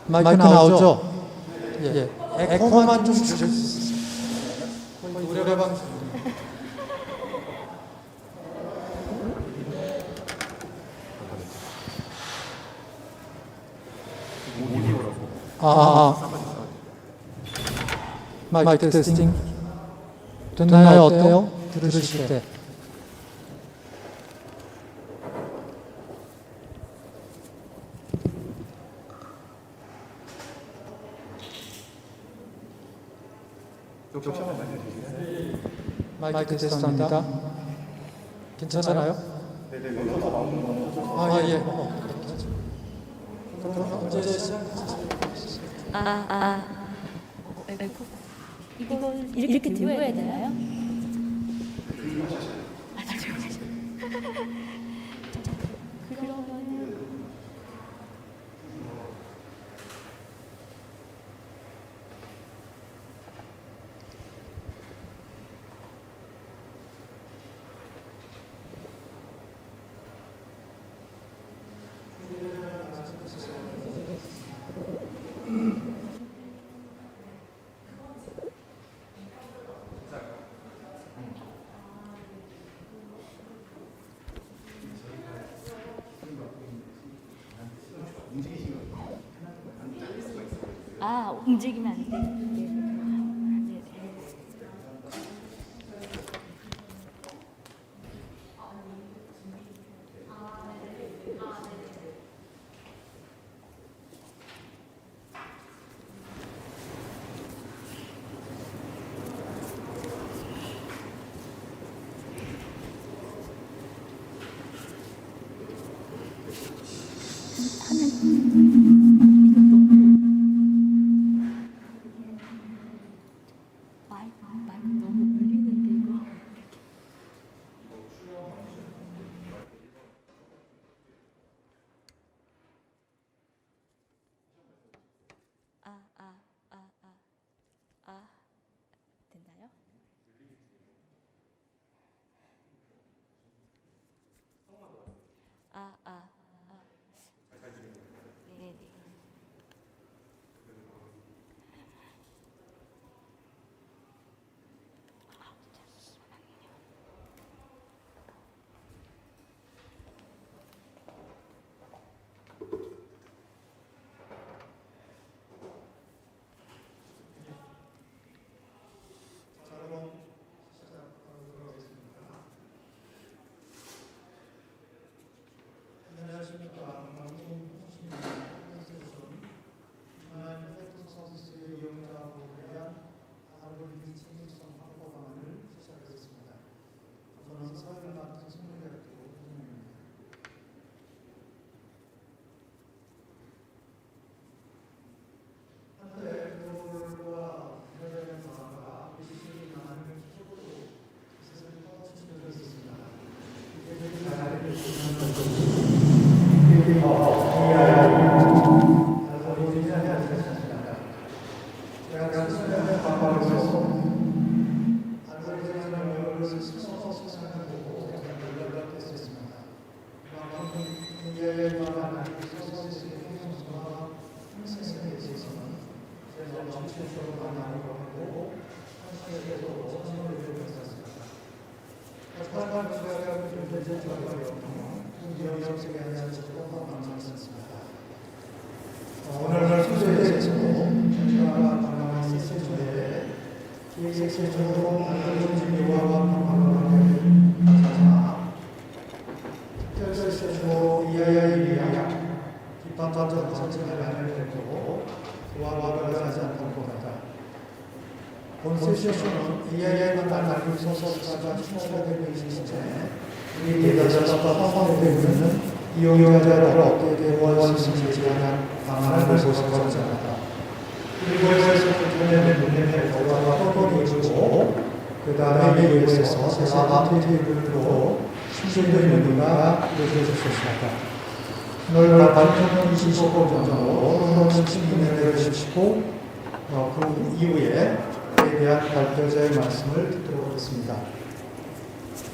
마이크 나오죠? 예. 에코만 좀 주실 수 있어요? 거의 노래방. 마이크 테스팅. 듣나요? 어때요? 들으실 때. 마이크 테스트합니다. 괜찮아요? 예. 이걸 이렇게 들고 해야 되나요? 그러면 움직이면 안 돼. 마이크 너무 울리는데 이거. 됐나요? 네네. 오늘 소재에서 저희가 관광한 세주에 기획세적으로 안전중심 요구와 관광을 가자 특별세주 EII 위약 기판자적 전체를 알려드리고 조합을 하지 않도록 하다. 본 세션은 EII만 알고 소속사가 출시되고 있는 시점에 이 대다자가 허용되고 있는 이용자를 어떻게 대화하시는지 제한 방안을 보시고 전하다. 일부에서 전해낸 문제를 대화와 토론이 이루어지고 그 다음에 일부에서 세세한 테이블로 신중된 논의가 이루어질 것이다. 오늘 발표는 25분 정도로 토론은 12년을 주시고 그 이후에 그에 대한 발표자의 말씀을 듣도록 하겠습니다.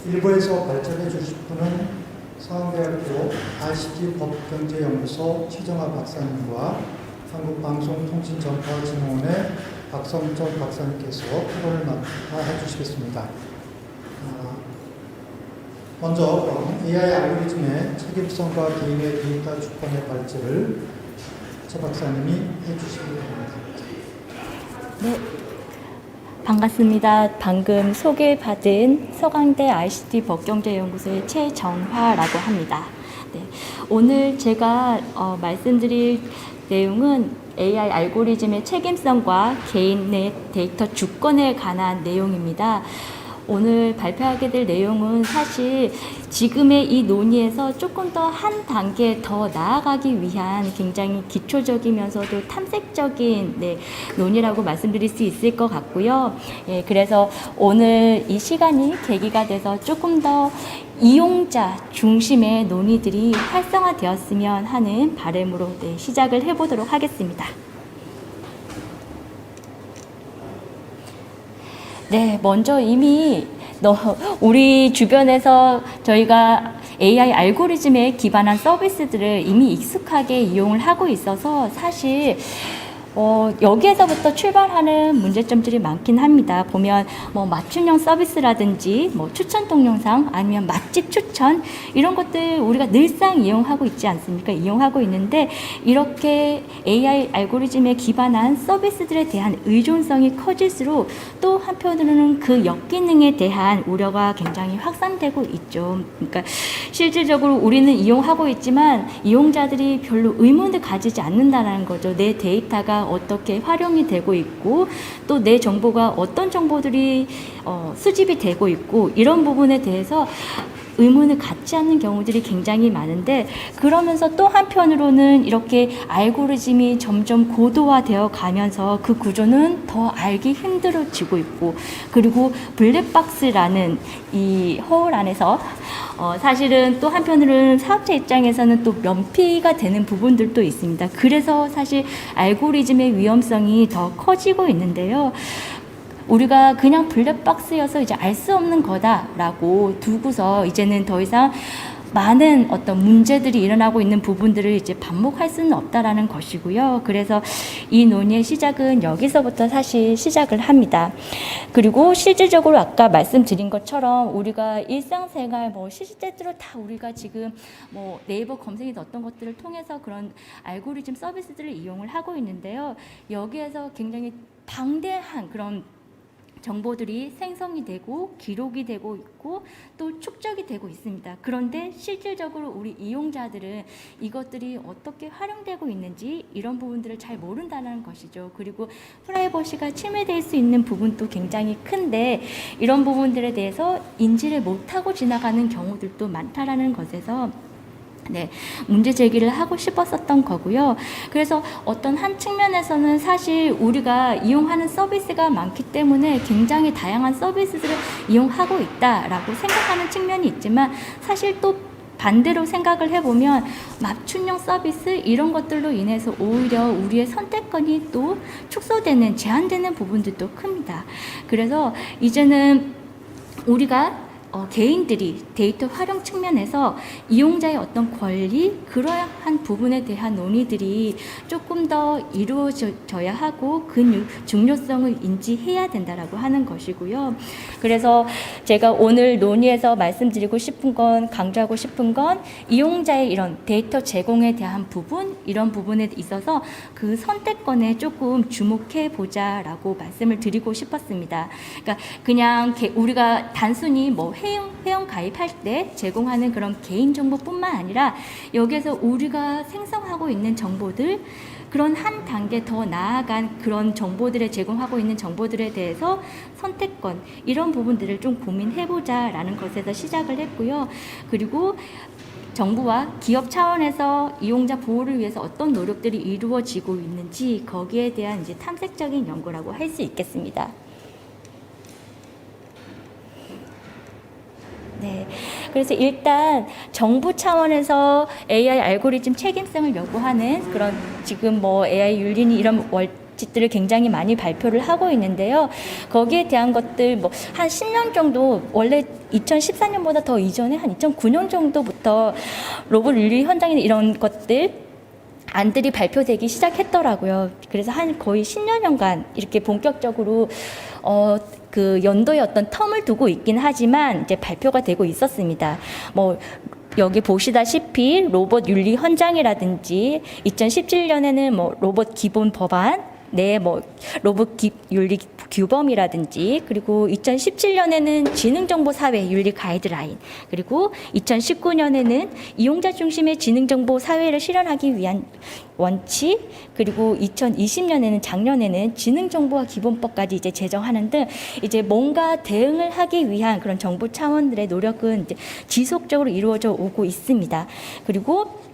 일부에서 발전해 주실 분은 서강대학교 ICT 법경제연구소 최정화 박사님과 한국방송통신정보진흥원의 박성정 박사님께서 토론을 맡아 해주시겠습니다. 먼저 AI 알고리즘의 책임성과 개인의 데이터 주권의 발제를 최 박사님이 해주시기 바랍니다. 네, 반갑습니다. 방금 소개받은 서강대 ICT 법경제연구소의 최정화라고 합니다. 네, 오늘 제가 말씀드릴 내용은 AI 알고리즘의 책임성과 개인의 데이터 주권에 관한 내용입니다. 오늘 발표하게 될 내용은 사실 지금의 이 논의에서 조금 더 한 단계 더 나아가기 위한 굉장히 기초적이면서도 탐색적인 논의라고 말씀드릴 수 있을 것 같고요. 그래서 오늘 이 시간이 계기가 돼서 조금 더 이용자 중심의 논의들이 활성화되었으면 하는 바람으로 시작을 해보도록 하겠습니다. 네, 먼저 이미 우리 주변에서 저희가 AI 알고리즘에 기반한 서비스들을 이미 익숙하게 이용을 하고 있어서 사실 여기에서부터 출발하는 문제점들이 많긴 합니다. 보면 맞춤형 서비스라든지 추천 동영상 아니면 맛집 추천 이런 것들 우리가 늘상 이용하고 있지 않습니까? 이용하고 있는데 이렇게 AI 알고리즘에 기반한 서비스들에 대한 의존성이 커질수록 또 한편으로는 그 역기능에 대한 우려가 굉장히 확산되고 있죠. 그러니까 실질적으로 우리는 이용하고 있지만 이용자들이 별로 의문을 가지지 않는다는 거죠. 내 데이터가 어떻게 활용이 되고 있고 또 내 정보가 어떤 정보들이 수집이 되고 있고 이런 부분에 대해서 의문을 갖지 않는 경우들이 굉장히 많은데 그러면서 또 한편으로는 이렇게 알고리즘이 점점 고도화되어 가면서 그 구조는 더 알기 힘들어지고 있고 그리고 블랙박스라는 이 허울 안에서 사실은 또 한편으로는 사업자 입장에서는 또 면피가 되는 부분들도 있습니다. 그래서 사실 알고리즘의 위험성이 더 커지고 있는데요. 우리가 그냥 블랙박스여서 이제 알 수 없는 거다라고 두고서 이제는 더 이상 많은 어떤 문제들이 일어나고 있는 부분들을 이제 반복할 수는 없다라는 것이고요. 그래서 이 논의의 시작은 여기서부터 사실 시작을 합니다. 그리고 실질적으로 아까 말씀드린 것처럼 우리가 일상생활 실제로 다 우리가 지금 네이버 검색이나 어떤 것들을 통해서 그런 알고리즘 서비스들을 이용을 하고 있는데요. 여기에서 굉장히 방대한 그런 정보들이 생성이 되고 기록이 되고 있고 또 축적이 되고 있습니다. 그런데 실질적으로 우리 이용자들은 이것들이 어떻게 활용되고 있는지 이런 부분들을 잘 모른다는 것이죠. 그리고 프라이버시가 침해될 수 있는 부분도 굉장히 큰데 이런 부분들에 대해서 인지를 못하고 지나가는 경우들도 많다라는 것에서 문제 제기를 하고 싶었었던 거고요. 그래서 어떤 한 측면에서는 사실 우리가 이용하는 서비스가 많기 때문에 굉장히 다양한 서비스들을 이용하고 있다라고 생각하는 측면이 있지만 사실 또 반대로 생각을 해보면 맞춤형 서비스 이런 것들로 인해서 오히려 우리의 선택권이 또 축소되는 제한되는 부분들도 큽니다. 그래서 이제는 우리가 개인들이 데이터 활용 측면에서 이용자의 어떤 권리 그러한 부분에 대한 논의들이 조금 더 이루어져야 하고 그 중요성을 인지해야 된다라고 하는 것이고요. 그래서 제가 오늘 논의에서 말씀드리고 싶은 건 강조하고 싶은 건 이용자의 이런 데이터 제공에 대한 부분 이런 부분에 있어서 그 선택권에 조금 주목해 보자라고 말씀을 드리고 싶었습니다. 그러니까 그냥 우리가 단순히 회원 가입할 때 제공하는 그런 개인정보뿐만 아니라 여기에서 우리가 생성하고 있는 정보들 그런 한 단계 더 나아간 그런 정보들에 제공하고 있는 정보들에 대해서 선택권 이런 부분들을 좀 고민해보자라는 것에서 시작을 했고요. 그리고 정부와 기업 차원에서 이용자 보호를 위해서 어떤 노력들이 이루어지고 있는지 거기에 대한 이제 탐색적인 연구라고 할 수 있겠습니다. 그래서 일단 정부 차원에서 AI 알고리즘 책임성을 요구하는 그런 지금 AI 윤리니 이런 콘텐츠들을 굉장히 많이 발표를 하고 있는데요. 거기에 대한 것들 뭐 한 10년 정도, 원래 2014년보다 더 이전에 한 2009년 정도부터 로봇 윤리 현장이나 이런 것들 안들이 발표되기 시작했더라고요. 그래서 한 거의 10년간 이렇게 본격적으로 그 연도의 어떤 텀을 두고 있긴 하지만 이제 발표가 되고 있었습니다. 뭐 여기 보시다시피 로봇 윤리 현장이라든지 2017년에는 뭐 로봇 기본 법안, 뭐 로봇 윤리 규범이라든지, 그리고 2017년에는 지능정보사회 윤리 가이드라인, 그리고 2019년에는 이용자 중심의 지능정보 사회를 실현하기 위한 원칙, 그리고 2020년에는 작년에는 지능정보화 기본법까지 이제 제정하는 등 이제 뭔가 대응을 하기 위한 그런 정부 차원들의 노력은 이제 지속적으로 이루어져 오고 있습니다. 그리고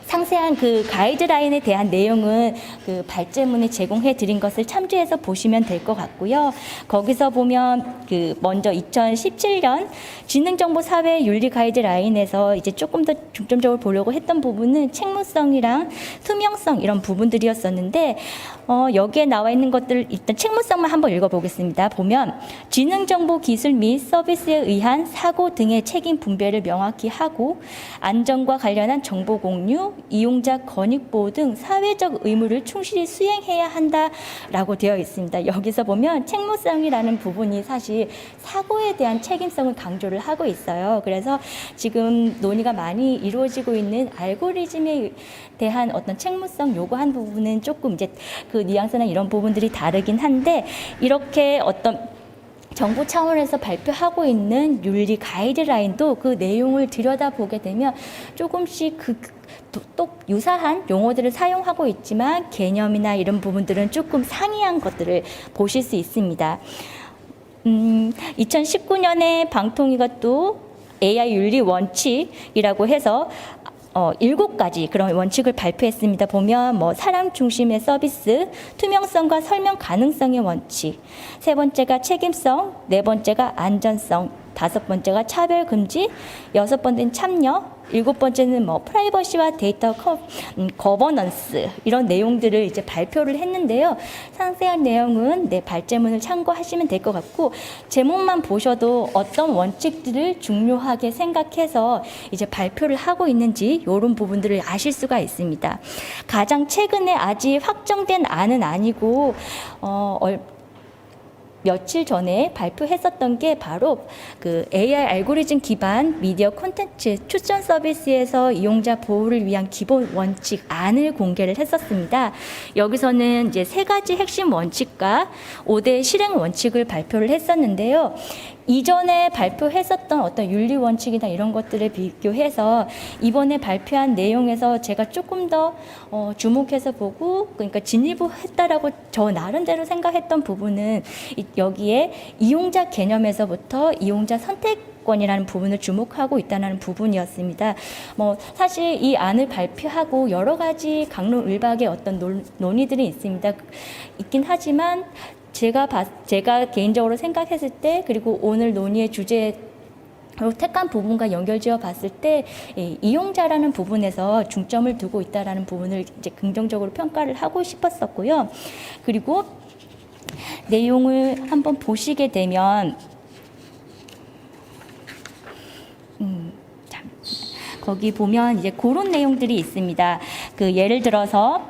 상세한 그 가이드라인에 대한 내용은 그 발제문에 제공해 드린 것을 참조해서 보시면 될 것 같고요. 거기서 보면 그 먼저 2017년 지능정보사회 윤리 가이드라인에서 이제 조금 더 중점적으로 보려고 했던 부분은 책무성이랑 투명성 이런 부분들이었었는데, 여기에 나와 있는 것들 일단 책무성만 한번 읽어보겠습니다. 보면 지능정보 기술 및 서비스에 의한 사고 등의 책임 분배를 명확히 하고 안전과 관련한 정보 공유, 이용자 권익 보호 등 사회적 의무를 충실히 수행해야 한다라고 되어 있습니다. 여기서 보면 책무성이라는 부분이 사실 사고에 대한 책임성을 강조를 하고 있어요. 그래서 지금 논의가 많이 이루어지고 있는 알고리즘에 대한 어떤 책무성 요구한 부분은 조금 이제 그 뉘앙스나 이런 부분들이 다르긴 한데, 이렇게 어떤 정부 차원에서 발표하고 있는 윤리 가이드라인도 그 내용을 들여다보게 되면 조금씩 또 유사한 용어들을 사용하고 있지만 개념이나 이런 부분들은 조금 상이한 것들을 보실 수 있습니다. 2019년에 방통위가 또 AI 윤리 원칙이라고 해서 7가지 그런 원칙을 발표했습니다. 보면 뭐 사람 중심의 서비스, 투명성과 설명 가능성의 원칙, 세 번째가 책임성, 네 번째가 안전성, 다섯 번째가 차별 금지, 여섯 번째는 참여, 일곱 번째는 뭐 프라이버시와 데이터 거버넌스 이런 내용들을 이제 발표를 했는데요. 상세한 내용은 발제문을 참고하시면 될 것 같고, 제목만 보셔도 어떤 원칙들을 중요하게 생각해서 이제 발표를 하고 있는지 이런 부분들을 아실 수가 있습니다. 가장 최근에 아직 확정된 안은 아니고 며칠 전에 발표했었던 게 바로 그 AI 알고리즘 기반 미디어 콘텐츠 추천 서비스에서 이용자 보호를 위한 기본 원칙 안을 공개를 했었습니다. 여기서는 이제 3가지 핵심 원칙과 5대 실행 원칙을 발표를 했었는데요. 이전에 발표했었던 어떤 윤리 원칙이나 이런 것들을 비교해서 이번에 발표한 내용에서 제가 조금 더 주목해서 보고, 그러니까 진일보했다라고 저 나름대로 생각했던 부분은 여기에 이용자 개념에서부터 이용자 선택권이라는 부분을 주목하고 있다는 부분이었습니다. 뭐 사실 이 안을 발표하고 여러 가지 강론을박의 어떤 논의들이 있긴 하지만 제가 개인적으로 생각했을 때, 그리고 오늘 논의의 주제로 택한 부분과 연결지어 봤을 때 이용자라는 부분에서 중점을 두고 있다라는 부분을 이제 긍정적으로 평가를 하고 싶었었고요. 그리고 내용을 한번 보시게 되면 거기 보면 이제 그런 내용들이 있습니다. 그 예를 들어서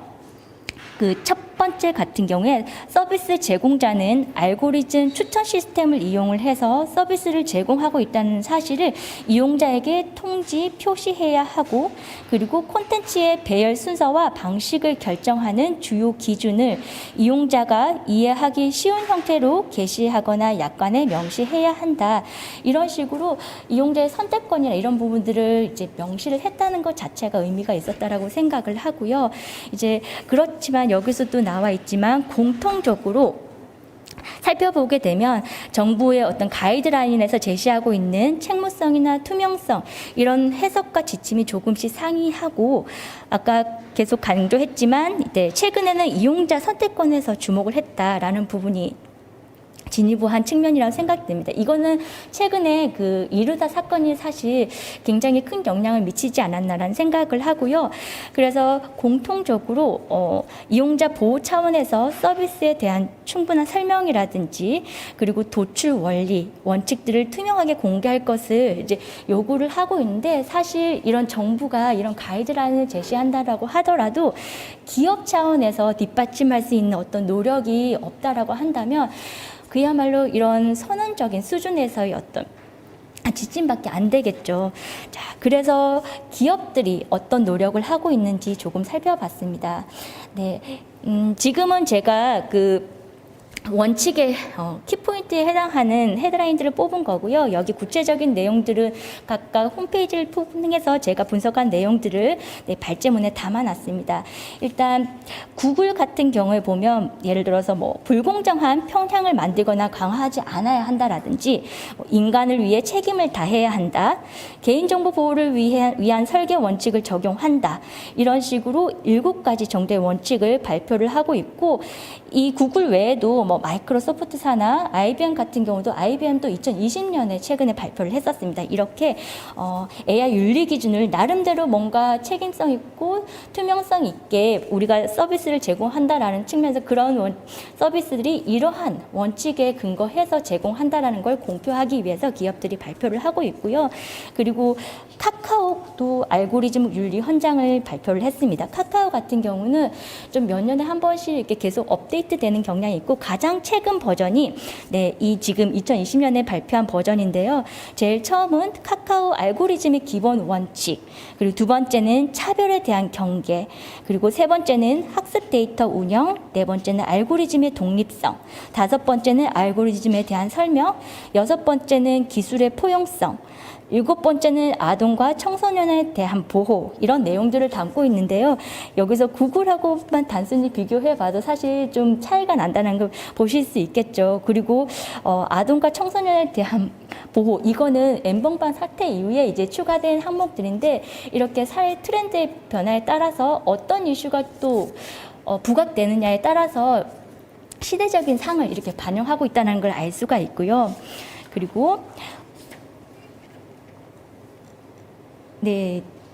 그 첫 번째 같은 경우에 서비스 제공자는 알고리즘 추천 시스템을 이용을 해서 서비스를 제공하고 있다는 사실을 이용자에게 통지, 표시해야 하고, 그리고 콘텐츠의 배열 순서와 방식을 결정하는 주요 기준을 이용자가 이해하기 쉬운 형태로 게시하거나 약관에 명시해야 한다. 이런 식으로 이용자의 선택권이나 이런 부분들을 이제 명시를 했다는 것 자체가 의미가 있었다라고 생각을 하고요. 이제 그렇지만 여기서도 나와 있지만 공통적으로 살펴보게 되면 정부의 어떤 가이드라인에서 제시하고 있는 책무성이나 투명성 이런 해석과 지침이 조금씩 상이하고, 아까 계속 강조했지만 최근에는 이용자 선택권에서 주목을 했다라는 부분이 진위보한 측면이라고 생각됩니다. 이거는 최근에 그 이르다 사건이 사실 굉장히 큰 영향을 미치지 않았나라는 생각을 하고요. 그래서 공통적으로 이용자 보호 차원에서 서비스에 대한 충분한 설명이라든지 그리고 도출 원리, 원칙들을 투명하게 공개할 것을 이제 요구를 하고 있는데, 사실 이런 정부가 이런 가이드라인을 제시한다라고 하더라도 기업 차원에서 뒷받침할 수 있는 어떤 노력이 없다라고 한다면 그야말로 이런 선언적인 수준에서의 어떤 지침밖에 안 되겠죠. 자, 그래서 기업들이 어떤 노력을 하고 있는지 조금 살펴봤습니다. 네, 지금은 제가 그 원칙의 키포인트에 해당하는 헤드라인들을 뽑은 거고요. 여기 구체적인 내용들은 각각 홈페이지를 통해서 제가 분석한 내용들을 발제문에 담아놨습니다. 일단 구글 같은 경우에 보면 예를 들어서 뭐 불공정한 평향을 만들거나 강화하지 않아야 한다라든지 인간을 위해 책임을 다해야 한다. 개인정보 보호를 위한 설계 원칙을 적용한다. 이런 식으로 7가지 정도의 원칙을 발표를 하고 있고, 이 구글 외에도 뭐 마이크로소프트사나 IBM 같은 경우도 IBM도 2020년에 최근에 발표를 했었습니다. 이렇게 AI 윤리 기준을 나름대로 뭔가 책임성 있고 투명성 있게 우리가 서비스를 제공한다라는 측면에서 그런 서비스들이 이러한 원칙에 근거해서 제공한다라는 걸 공표하기 위해서 기업들이 발표를 하고 있고요. 그리고 카카오도 알고리즘 윤리 헌장을 발표를 했습니다. 카카오 같은 경우는 좀 몇 년에 한 번씩 이렇게 계속 업데이트되는 경향이 있고, 가장 최근 버전이 이 지금 2020년에 발표한 버전인데요. 제일 처음은 카카오 알고리즘의 기본 원칙, 그리고 두 번째는 차별에 대한 경계, 그리고 세 번째는 학습 데이터 운영, 네 번째는 알고리즘의 독립성, 다섯 번째는 알고리즘에 대한 설명, 여섯 번째는 기술의 포용성, 7번째는 아동과 청소년에 대한 보호, 이런 내용들을 담고 있는데요. 여기서 구글하고만 단순히 비교해봐도 사실 좀 차이가 난다는 걸 보실 수 있겠죠. 그리고 아동과 청소년에 대한 보호, 이거는 엠번방 사태 이후에 이제 추가된 항목들인데, 이렇게 사회 트렌드의 변화에 따라서 어떤 이슈가 또 부각되느냐에 따라서 시대적인 상을 이렇게 반영하고 있다는 걸 알 수가 있고요. 그리고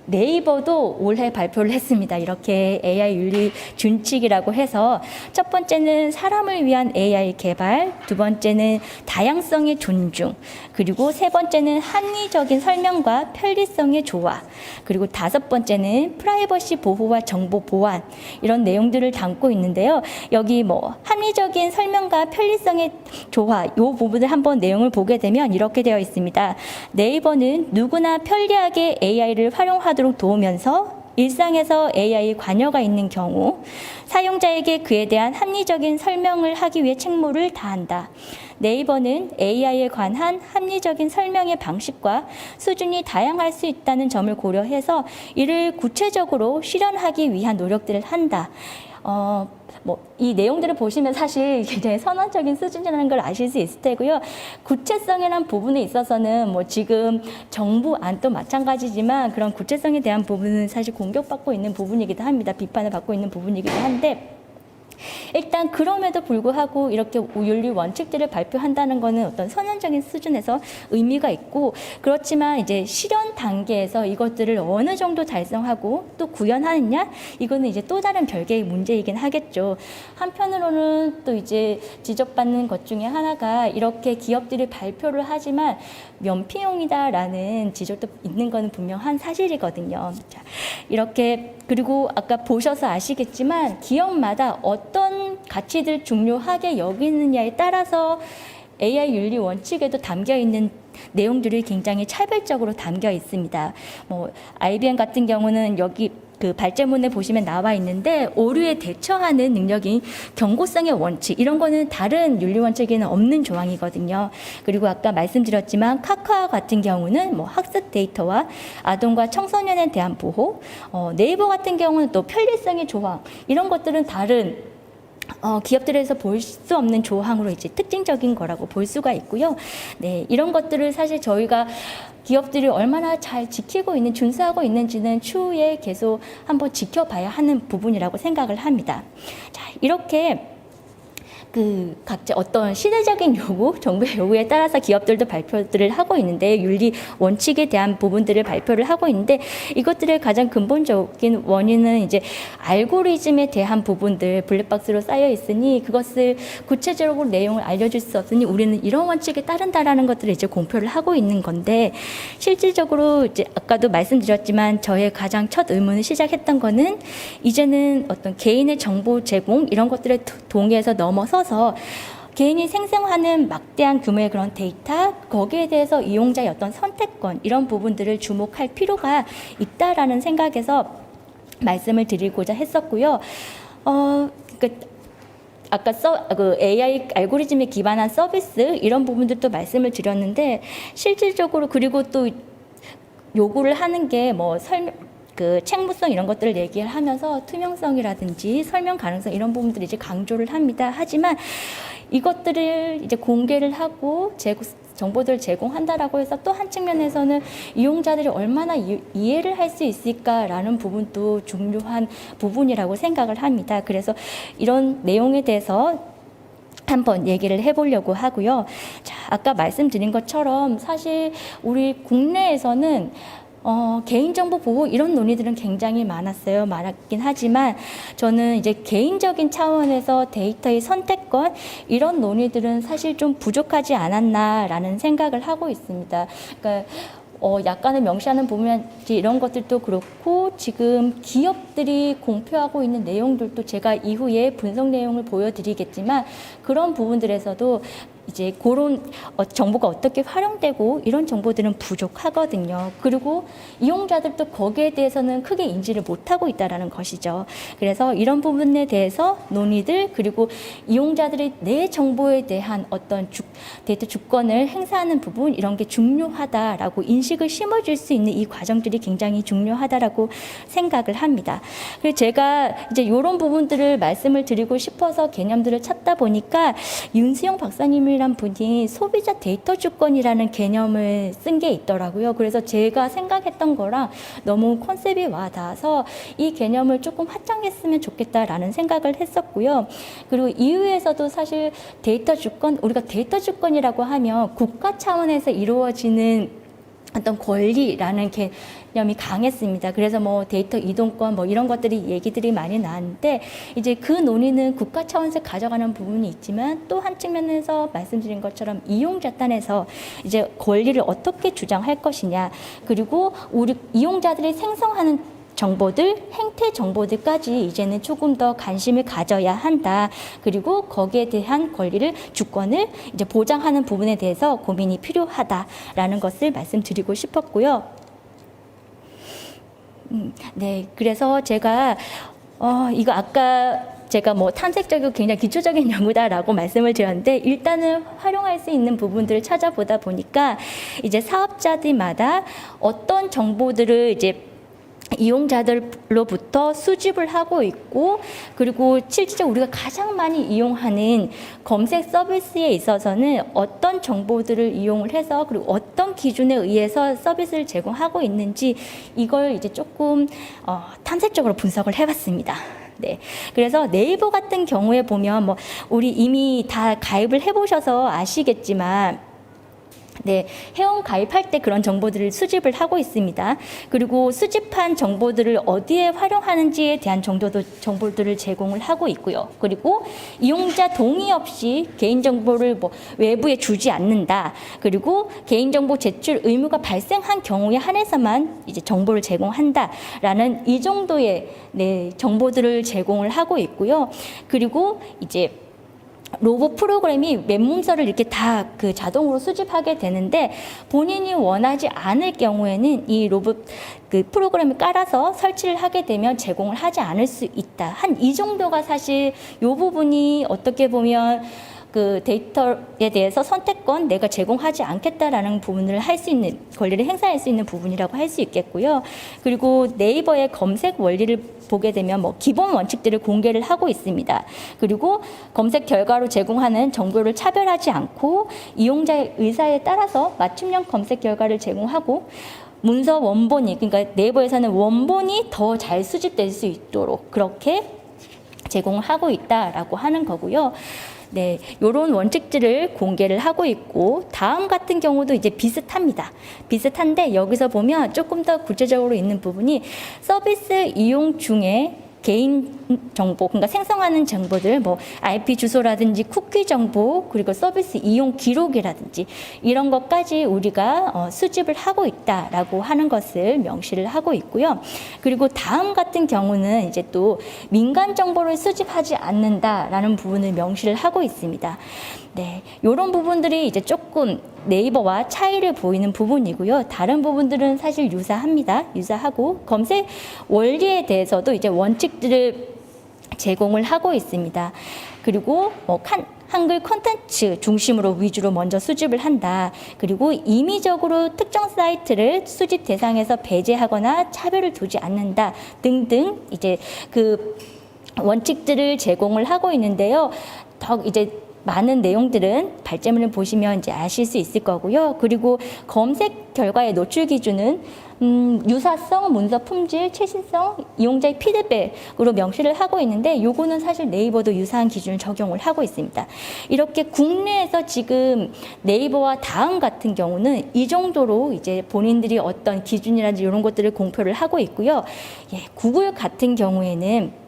네이버도 올해 발표를 했습니다. 이렇게 AI 윤리 준칙이라고 해서 첫 번째는 사람을 위한 AI 개발, 두 번째는 다양성의 존중, 그리고 세 번째는 합리적인 설명과 편리성의 조화, 그리고 다섯 번째는 프라이버시 보호와 정보 보안, 이런 내용들을 담고 있는데요. 여기 뭐 합리적인 설명과 편리성의 조화, 이 부분을 한번 내용을 보게 되면 이렇게 되어 있습니다. 네이버는 누구나 편리하게 AI를 활용하도록 도우면서 일상에서 AI 관여가 있는 경우 사용자에게 그에 대한 합리적인 설명을 하기 위해 책무를 다한다. 네이버는 AI에 관한 합리적인 설명의 방식과 수준이 다양할 수 있다는 점을 고려해서 이를 구체적으로 실현하기 위한 노력들을 한다. 이 내용들을 보시면 사실 굉장히 선언적인 수준이라는 걸 아실 수 있을 테고요. 구체성이라는 부분에 있어서는 지금 정부 안도 마찬가지지만 그런 구체성에 대한 부분은 사실 공격받고 있는 부분이기도 합니다. 비판을 받고 있는 부분이기도 한데, 일단 그럼에도 불구하고 이렇게 윤리 원칙들을 발표한다는 것은 어떤 선언적인 수준에서 의미가 있고, 그렇지만 이제 실현 단계에서 이것들을 어느 정도 달성하고 또 구현하느냐, 이거는 이제 또 다른 별개의 문제이긴 하겠죠. 한편으로는 또 이제 지적받는 것 중에 하나가 이렇게 기업들이 발표를 하지만 면피용이다라는 지적도 있는 것은 분명한 사실이거든요. 자, 이렇게, 그리고 아까 보셔서 아시겠지만 기업마다 어떤 가치들 중요하게 여기느냐에 따라서 AI 윤리 원칙에도 담겨 있는 내용들이 굉장히 차별적으로 담겨 있습니다. IBM 같은 경우는 여기 그 발제문에 보시면 나와 있는데, 오류에 대처하는 능력인 경고성의 원칙, 이런 거는 다른 윤리 원칙에는 없는 조항이거든요. 그리고 아까 말씀드렸지만 카카오 같은 경우는 학습 데이터와 아동과 청소년에 대한 보호, 네이버 같은 경우는 또 편리성의 조항, 이런 것들은 다른 기업들에서 볼 수 없는 조항으로 이제 특징적인 거라고 볼 수가 있고요. 네, 이런 것들을 사실 저희가 기업들이 얼마나 잘 지키고 있는, 준수하고 있는지는 추후에 계속 한번 지켜봐야 하는 부분이라고 생각을 합니다. 자, 이렇게 각자 어떤 시대적인 요구, 정부의 요구에 따라서 기업들도 발표들을 하고 있는데 윤리 원칙에 대한 부분들을 발표를 하고 있는데 이것들의 가장 근본적인 원인은 이제 알고리즘에 대한 부분들 블랙박스로 쌓여 있으니 그것을 구체적으로 내용을 알려줄 수 없으니 우리는 이런 원칙에 따른다라는 것들을 이제 공표를 하고 있는 건데 실질적으로 이제 아까도 말씀드렸지만 저의 가장 첫 의문을 시작했던 거는 이제는 어떤 개인의 정보 제공 이런 것들의 동의에서 넘어서서 개인이 생성하는 막대한 규모의 그런 데이터 거기에 대해서 이용자의 어떤 선택권 이런 부분들을 주목할 필요가 있다라는 생각에서 말씀을 드리고자 했었고요. 아까 AI 알고리즘에 기반한 서비스 이런 부분들도 말씀을 드렸는데 실질적으로 그리고 또 요구를 하는 게 뭐 책무성 이런 것들을 얘기를 하면서 투명성이라든지 설명 가능성 이런 부분들을 이제 강조를 합니다. 하지만 이것들을 이제 공개를 하고 정보들을 제공한다라고 해서 또 한 측면에서는 이용자들이 얼마나 이해를 할 수 있을까라는 부분도 중요한 부분이라고 생각을 합니다. 그래서 이런 내용에 대해서 한번 얘기를 해보려고 하고요. 자, 아까 말씀드린 것처럼 사실 우리 국내에서는 개인정보 보호 이런 논의들은 굉장히 많았긴 하지만 저는 이제 개인적인 차원에서 데이터의 선택권 이런 논의들은 사실 좀 부족하지 않았나라는 생각을 하고 있습니다. 그러니까 약간의 명시하는 부분 이런 것들도 그렇고 지금 기업들이 공표하고 있는 내용들도 제가 이후에 분석 내용을 보여드리겠지만 그런 부분들에서도 이제 그런 정보가 어떻게 활용되고 이런 정보들은 부족하거든요. 그리고 이용자들도 거기에 대해서는 크게 인지를 못하고 있다는 것이죠. 그래서 이런 부분에 대해서 논의들 그리고 이용자들이 내 정보에 대한 어떤 데이터 주권을 행사하는 부분 이런 게 중요하다라고 인식을 심어줄 수 있는 이 과정들이 굉장히 중요하다라고 생각을 합니다. 그리고 제가 이제 이런 부분들을 말씀을 드리고 싶어서 개념들을 찾다 보니까 윤수영 박사님이란 분이 소비자 데이터 주권이라는 개념을 쓴 게 있더라고요. 그래서 제가 생각했던 거랑 너무 컨셉이 와닿아서 이 개념을 조금 확장했으면 좋겠다라는 생각을 했었고요. 그리고 이후에서도 사실 데이터 주권, 우리가 데이터 주권이라고 하면 국가 차원에서 이루어지는 어떤 권리라는 개념이 강했습니다. 그래서 뭐 데이터 이동권 뭐 이런 것들이 얘기들이 많이 나왔는데 이제 그 논의는 국가 차원에서 가져가는 부분이 있지만 또 한 측면에서 말씀드린 것처럼 이용자 단에서 이제 권리를 어떻게 주장할 것이냐 그리고 우리 이용자들이 생성하는 정보들, 행태 정보들까지 이제는 조금 더 관심을 가져야 한다. 그리고 거기에 대한 권리를, 주권을 이제 보장하는 부분에 대해서 고민이 필요하다라는 것을 말씀드리고 싶었고요. 네, 그래서 제가 이거 아까 제가 뭐 탐색적이고 굉장히 기초적인 연구다라고 말씀을 드렸는데 일단은 활용할 수 있는 부분들을 찾아보다 보니까 이제 사업자들마다 어떤 정보들을 이제 이용자들로부터 수집을 하고 있고 그리고 실질적으로 우리가 가장 많이 이용하는 검색 서비스에 있어서는 어떤 정보들을 이용을 해서 그리고 어떤 기준에 의해서 서비스를 제공하고 있는지 이걸 이제 조금 탐색적으로 분석을 해봤습니다. 네. 그래서 네이버 같은 경우에 보면 뭐 우리 이미 다 가입을 해보셔서 아시겠지만 네, 회원 가입할 때 그런 정보들을 수집을 하고 있습니다. 그리고 수집한 정보들을 어디에 활용하는지에 대한 정보들을 제공을 하고 있고요. 그리고 이용자 동의 없이 개인정보를 뭐 외부에 주지 않는다. 그리고 개인정보 제출 의무가 발생한 경우에 한해서만 이제 정보를 제공한다라는 이 정도의 정보들을 제공을 하고 있고요. 그리고 이제 로봇 프로그램이 맨몸서를 이렇게 다 자동으로 수집하게 되는데 본인이 원하지 않을 경우에는 이 로봇 프로그램을 깔아서 설치를 하게 되면 제공을 하지 않을 수 있다. 한 이 정도가 사실 이 부분이 어떻게 보면 데이터에 대해서 선택권 내가 제공하지 않겠다라는 부분을 할 수 있는 권리를 행사할 수 있는 부분이라고 할 수 있겠고요. 그리고 네이버의 검색 원리를 보게 되면 뭐 기본 원칙들을 공개를 하고 있습니다. 그리고 검색 결과로 제공하는 정보를 차별하지 않고 이용자의 의사에 따라서 맞춤형 검색 결과를 제공하고 문서 원본이 그러니까 네이버에서는 원본이 더 잘 수집될 수 있도록 그렇게 제공을 하고 있다라고 하는 거고요. 네, 이런 원칙들을 공개를 하고 있고 다음 같은 경우도 이제 비슷합니다. 비슷한데 여기서 보면 조금 더 구체적으로 있는 부분이 서비스 이용 중에 개인 정보, 그러니까 생성하는 정보들, 뭐 IP 주소라든지 쿠키 정보, 그리고 서비스 이용 기록이라든지 이런 것까지 우리가 수집을 하고 있다라고 하는 것을 명시를 하고 있고요. 그리고 다음 같은 경우는 이제 또 민간 정보를 수집하지 않는다라는 부분을 명시를 하고 있습니다. 네, 이런 부분들이 이제 조금 네이버와 차이를 보이는 부분이고요. 다른 부분들은 사실 유사합니다. 유사하고 검색 원리에 대해서도 이제 원칙들을 제공을 하고 있습니다. 그리고 한글 콘텐츠 중심으로 위주로 먼저 수집을 한다. 그리고 임의적으로 특정 사이트를 수집 대상에서 배제하거나 차별을 두지 않는다. 등등 이제 그 원칙들을 제공을 하고 있는데요. 더 이제 많은 내용들은 발제문을 보시면 이제 아실 수 있을 거고요. 그리고 검색 결과의 노출 기준은 유사성, 문서 품질, 최신성, 이용자의 피드백으로 명시를 하고 있는데 요거는 사실 네이버도 유사한 기준을 적용을 하고 있습니다. 이렇게 국내에서 지금 네이버와 다음 같은 경우는 이 정도로 이제 본인들이 어떤 기준이라든지 이런 것들을 공표를 하고 있고요. 예, 구글 같은 경우에는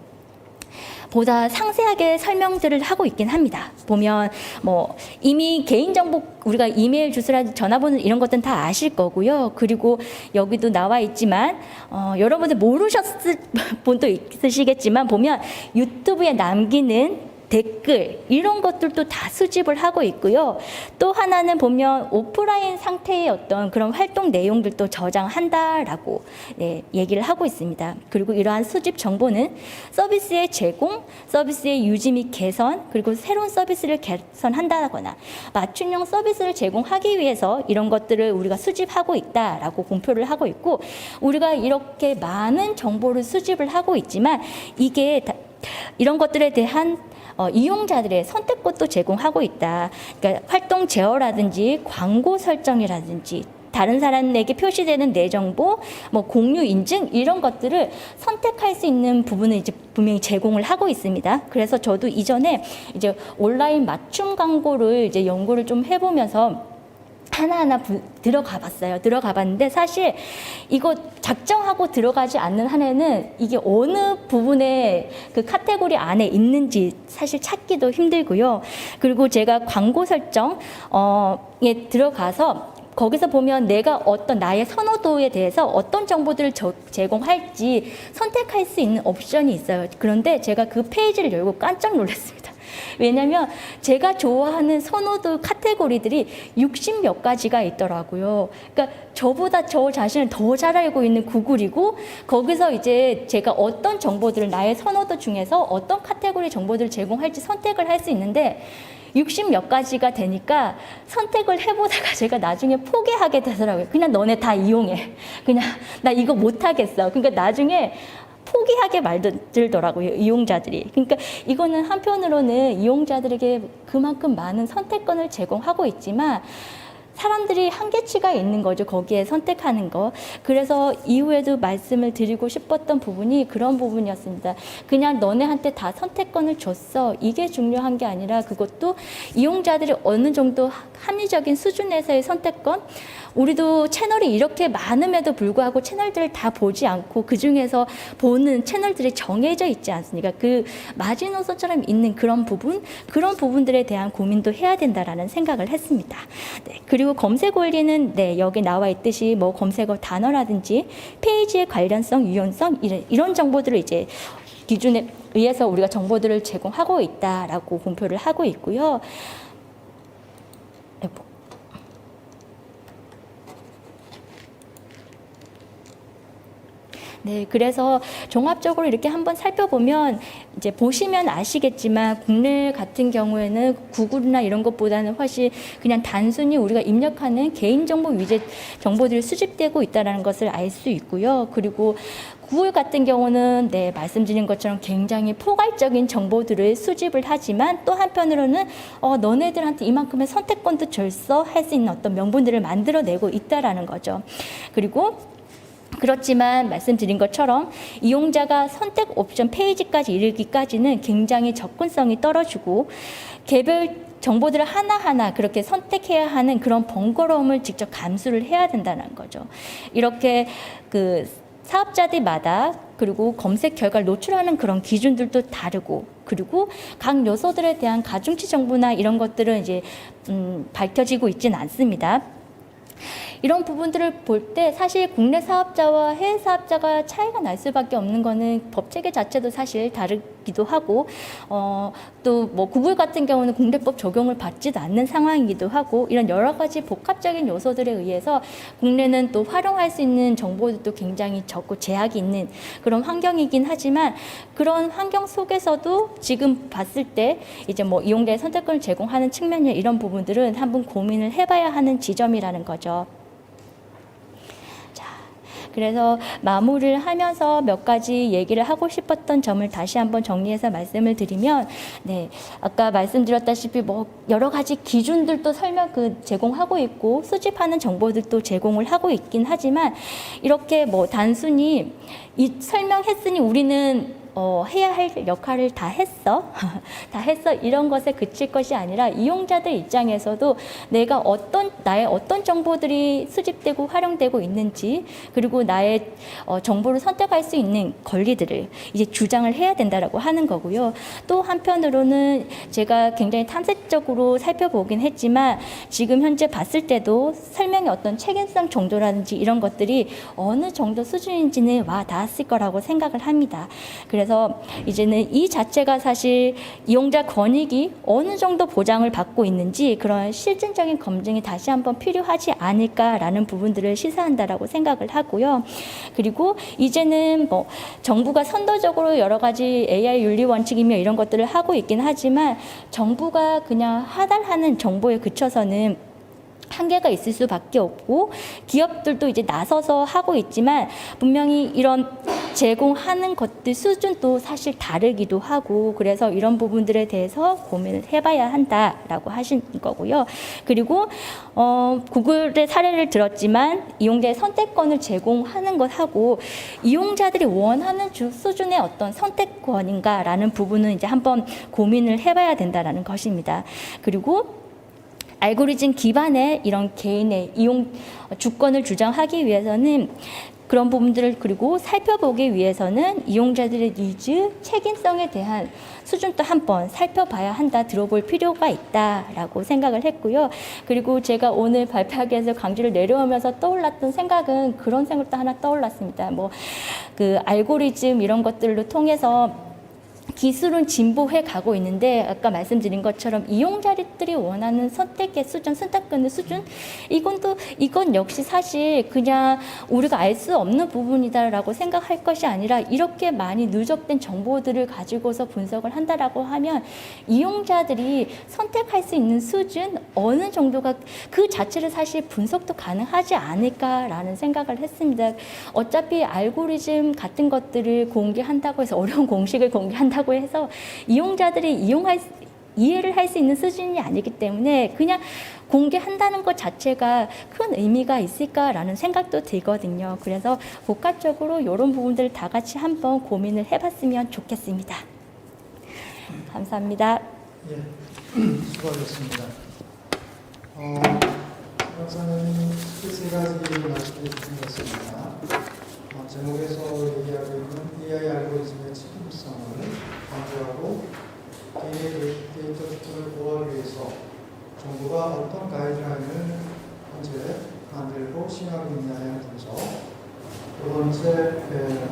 보다 상세하게 설명들을 하고 있긴 합니다. 보면 뭐 이미 개인정보 우리가 이메일 주소라든지 전화번호 이런 것들은 다 아실 거고요. 그리고 여기도 나와 있지만 여러분들 모르셨을 분도 있으시겠지만 보면 유튜브에 남기는 댓글 이런 것들도 다 수집을 하고 있고요. 또 하나는 보면 오프라인 상태의 어떤 그런 활동 내용들도 저장한다라고 얘기를 하고 있습니다. 그리고 이러한 수집 정보는 서비스의 제공, 서비스의 유지 및 개선, 그리고 새로운 서비스를 개선한다거나 맞춤형 서비스를 제공하기 위해서 이런 것들을 우리가 수집하고 있다라고 공표를 하고 있고, 우리가 이렇게 많은 정보를 수집을 하고 있지만 이게 이런 것들에 대한 이용자들의 선택권도 제공하고 있다. 그러니까 활동 제어라든지 광고 설정이라든지 다른 사람에게 표시되는 내 정보, 뭐 공유 인증 이런 것들을 선택할 수 있는 부분을 이제 분명히 제공을 하고 있습니다. 그래서 저도 이전에 이제 온라인 맞춤 광고를 이제 연구를 좀 해보면서 하나하나 들어가 봤어요. 들어가 봤는데 사실 이거 작정하고 들어가지 않는 한에는 이게 어느 부분에 그 카테고리 안에 있는지 사실 찾기도 힘들고요. 그리고 제가 광고 설정에 들어가서 거기서 보면 내가 어떤 나의 선호도에 대해서 어떤 정보들을 제공할지 선택할 수 있는 옵션이 있어요. 그런데 제가 그 페이지를 열고 깜짝 놀랐습니다. 왜냐면 제가 좋아하는 선호도 카테고리들이 60몇 가지가 있더라고요. 그러니까 저보다 저 자신을 더 잘 알고 있는 구글이고, 거기서 이제 제가 어떤 정보들을 나의 선호도 중에서 어떤 카테고리 정보들을 제공할지 선택을 할 수 있는데 60몇 가지가 되니까 선택을 해보다가 제가 나중에 포기하게 되더라고요. 그냥 너네 다 이용해. 그냥 나 이거 못하겠어. 그러니까 나중에 포기하게 말들더라고요, 이용자들이. 그러니까 이거는 한편으로는 이용자들에게 그만큼 많은 선택권을 제공하고 있지만 사람들이 한계치가 있는 거죠, 거기에 선택하는 거. 그래서 이후에도 말씀을 드리고 싶었던 부분이 그런 부분이었습니다. 그냥 너네한테 다 선택권을 줬어, 이게 중요한 게 아니라 그것도 이용자들이 어느 정도 합리적인 수준에서의 선택권, 우리도 채널이 이렇게 많음에도 불구하고 채널들을 다 보지 않고 그 중에서 보는 채널들이 정해져 있지 않습니까? 그 마지노선처럼 있는 그런 부분들에 대한 고민도 해야 된다라는 생각을 했습니다. 네, 그리고 검색 원리는 여기 나와 있듯이 뭐 검색어 단어라든지 페이지의 관련성, 유연성 이런 정보들을 이제 기준에 의해서 우리가 정보들을 제공하고 있다라고 공표를 하고 있고요. 네, 그래서 종합적으로 이렇게 한번 살펴보면 이제 보시면 아시겠지만 국내 같은 경우에는 구글이나 이런 것보다는 훨씬 그냥 단순히 우리가 입력하는 개인정보 위주 정보들이 수집되고 있다는 것을 알 수 있고요. 그리고 구글 같은 경우는 말씀드린 것처럼 굉장히 포괄적인 정보들을 수집을 하지만 또 한편으로는 너네들한테 이만큼의 선택권도 줬어 할 수 있는 어떤 명분들을 만들어내고 있다라는 거죠. 그리고 그렇지만 말씀드린 것처럼 이용자가 선택 옵션 페이지까지 이르기까지는 굉장히 접근성이 떨어지고 개별 정보들을 하나하나 그렇게 선택해야 하는 그런 번거로움을 직접 감수를 해야 된다는 거죠. 이렇게 그 사업자들마다 그리고 검색 결과를 노출하는 그런 기준들도 다르고 그리고 각 요소들에 대한 가중치 정보나 이런 것들은 이제 밝혀지고 있지는 않습니다. 이런 부분들을 볼 때 사실 국내 사업자와 해외 사업자가 차이가 날 수밖에 없는 거는 법 체계 자체도 사실 다르기도 하고 또 뭐 구글 같은 경우는 국내법 적용을 받지도 않는 상황이기도 하고 이런 여러 가지 복합적인 요소들에 의해서 국내는 또 활용할 수 있는 정보들도 굉장히 적고 제약이 있는 그런 환경이긴 하지만 그런 환경 속에서도 지금 봤을 때 이제 뭐 이용자의 선택권을 제공하는 측면이나 이런 부분들은 한번 고민을 해봐야 하는 지점이라는 거죠. 그래서 마무리를 하면서 몇 가지 얘기를 하고 싶었던 점을 다시 한번 정리해서 말씀을 드리면, 네, 아까 말씀드렸다시피 뭐 여러 가지 기준들도 제공하고 있고 수집하는 정보들도 제공을 하고 있긴 하지만 이렇게 뭐 단순히 설명했으니 우리는 해야 할 역할을 다 했어. 이런 것에 그칠 것이 아니라 이용자들 입장에서도 나의 어떤 정보들이 수집되고 활용되고 있는지 그리고 나의 정보를 선택할 수 있는 권리들을 이제 주장을 해야 된다라고 하는 거고요. 또 한편으로는 제가 굉장히 탐색적으로 살펴보긴 했지만 지금 현재 봤을 때도 설명의 어떤 책임성 정도라든지 이런 것들이 어느 정도 수준인지는 와 닿았을 거라고 생각을 합니다. 그래서 이제는 이 자체가 사실 이용자 권익이 어느 정도 보장을 받고 있는지 그런 실질적인 검증이 다시 한번 필요하지 않을까라는 부분들을 시사한다라고 생각을 하고요. 그리고 이제는 뭐 정부가 선도적으로 여러 가지 AI 윤리 원칙이며 이런 것들을 하고 있긴 하지만 정부가 그냥 하달하는 정보에 그쳐서는 한계가 있을 수밖에 없고 기업들도 이제 나서서 하고 있지만 분명히 이런 제공하는 것들 수준도 사실 다르기도 하고 그래서 이런 부분들에 대해서 고민을 해봐야 한다라고 하신 거고요. 그리고 구글의 사례를 들었지만 이용자의 선택권을 제공하는 것하고 이용자들이 원하는 수준의 어떤 선택권인가라는 부분은 이제 한번 고민을 해봐야 된다라는 것입니다. 그리고 알고리즘 기반의 이런 개인의 이용 주권을 주장하기 위해서는 그런 부분들을 그리고 살펴보기 위해서는 이용자들의 니즈, 책임성에 대한 수준도 한번 살펴봐야 한다, 들어볼 필요가 있다라고 생각을 했고요. 그리고 제가 오늘 발표하기 위해서 강좌를 내려오면서 떠올랐던 생각은 그런 생각도 하나 떠올랐습니다. 뭐 그 알고리즘 이런 것들로 통해서 기술은 진보해 가고 있는데 아까 말씀드린 것처럼 이용자들이 원하는 선택의 수준, 선택권의 수준 이건 역시 사실 그냥 우리가 알 수 없는 부분이다라고 생각할 것이 아니라 이렇게 많이 누적된 정보들을 가지고서 분석을 한다라고 하면 이용자들이 선택할 수 있는 수준 어느 정도가 그 자체를 사실 분석도 가능하지 않을까라는 생각을 했습니다. 어차피 알고리즘 같은 것들을 공개한다고 해서 어려운 공식을 공개한다고 해서 이용자들이 이해를 할 수 있는 수준이 아니기 때문에 그냥 공개한다는 것 자체가 큰 의미가 있을까라는 생각도 들거든요. 그래서 복합적으로 이런 부분들을 다 같이 한번 고민을 해봤으면 좋겠습니다. 감사합니다. 예, 수고하셨습니다. 박사님 세 가지 말씀해 주신 것 같습니다. 제목에서 얘기하고 있는 AI 알고리즘의 책임성을 강조하고 개인의 데이터 주권을 보호하기 위해서 정부가 어떤 가이드라인을 현재 만들고 시행하고 있냐에 대해서 두 번째,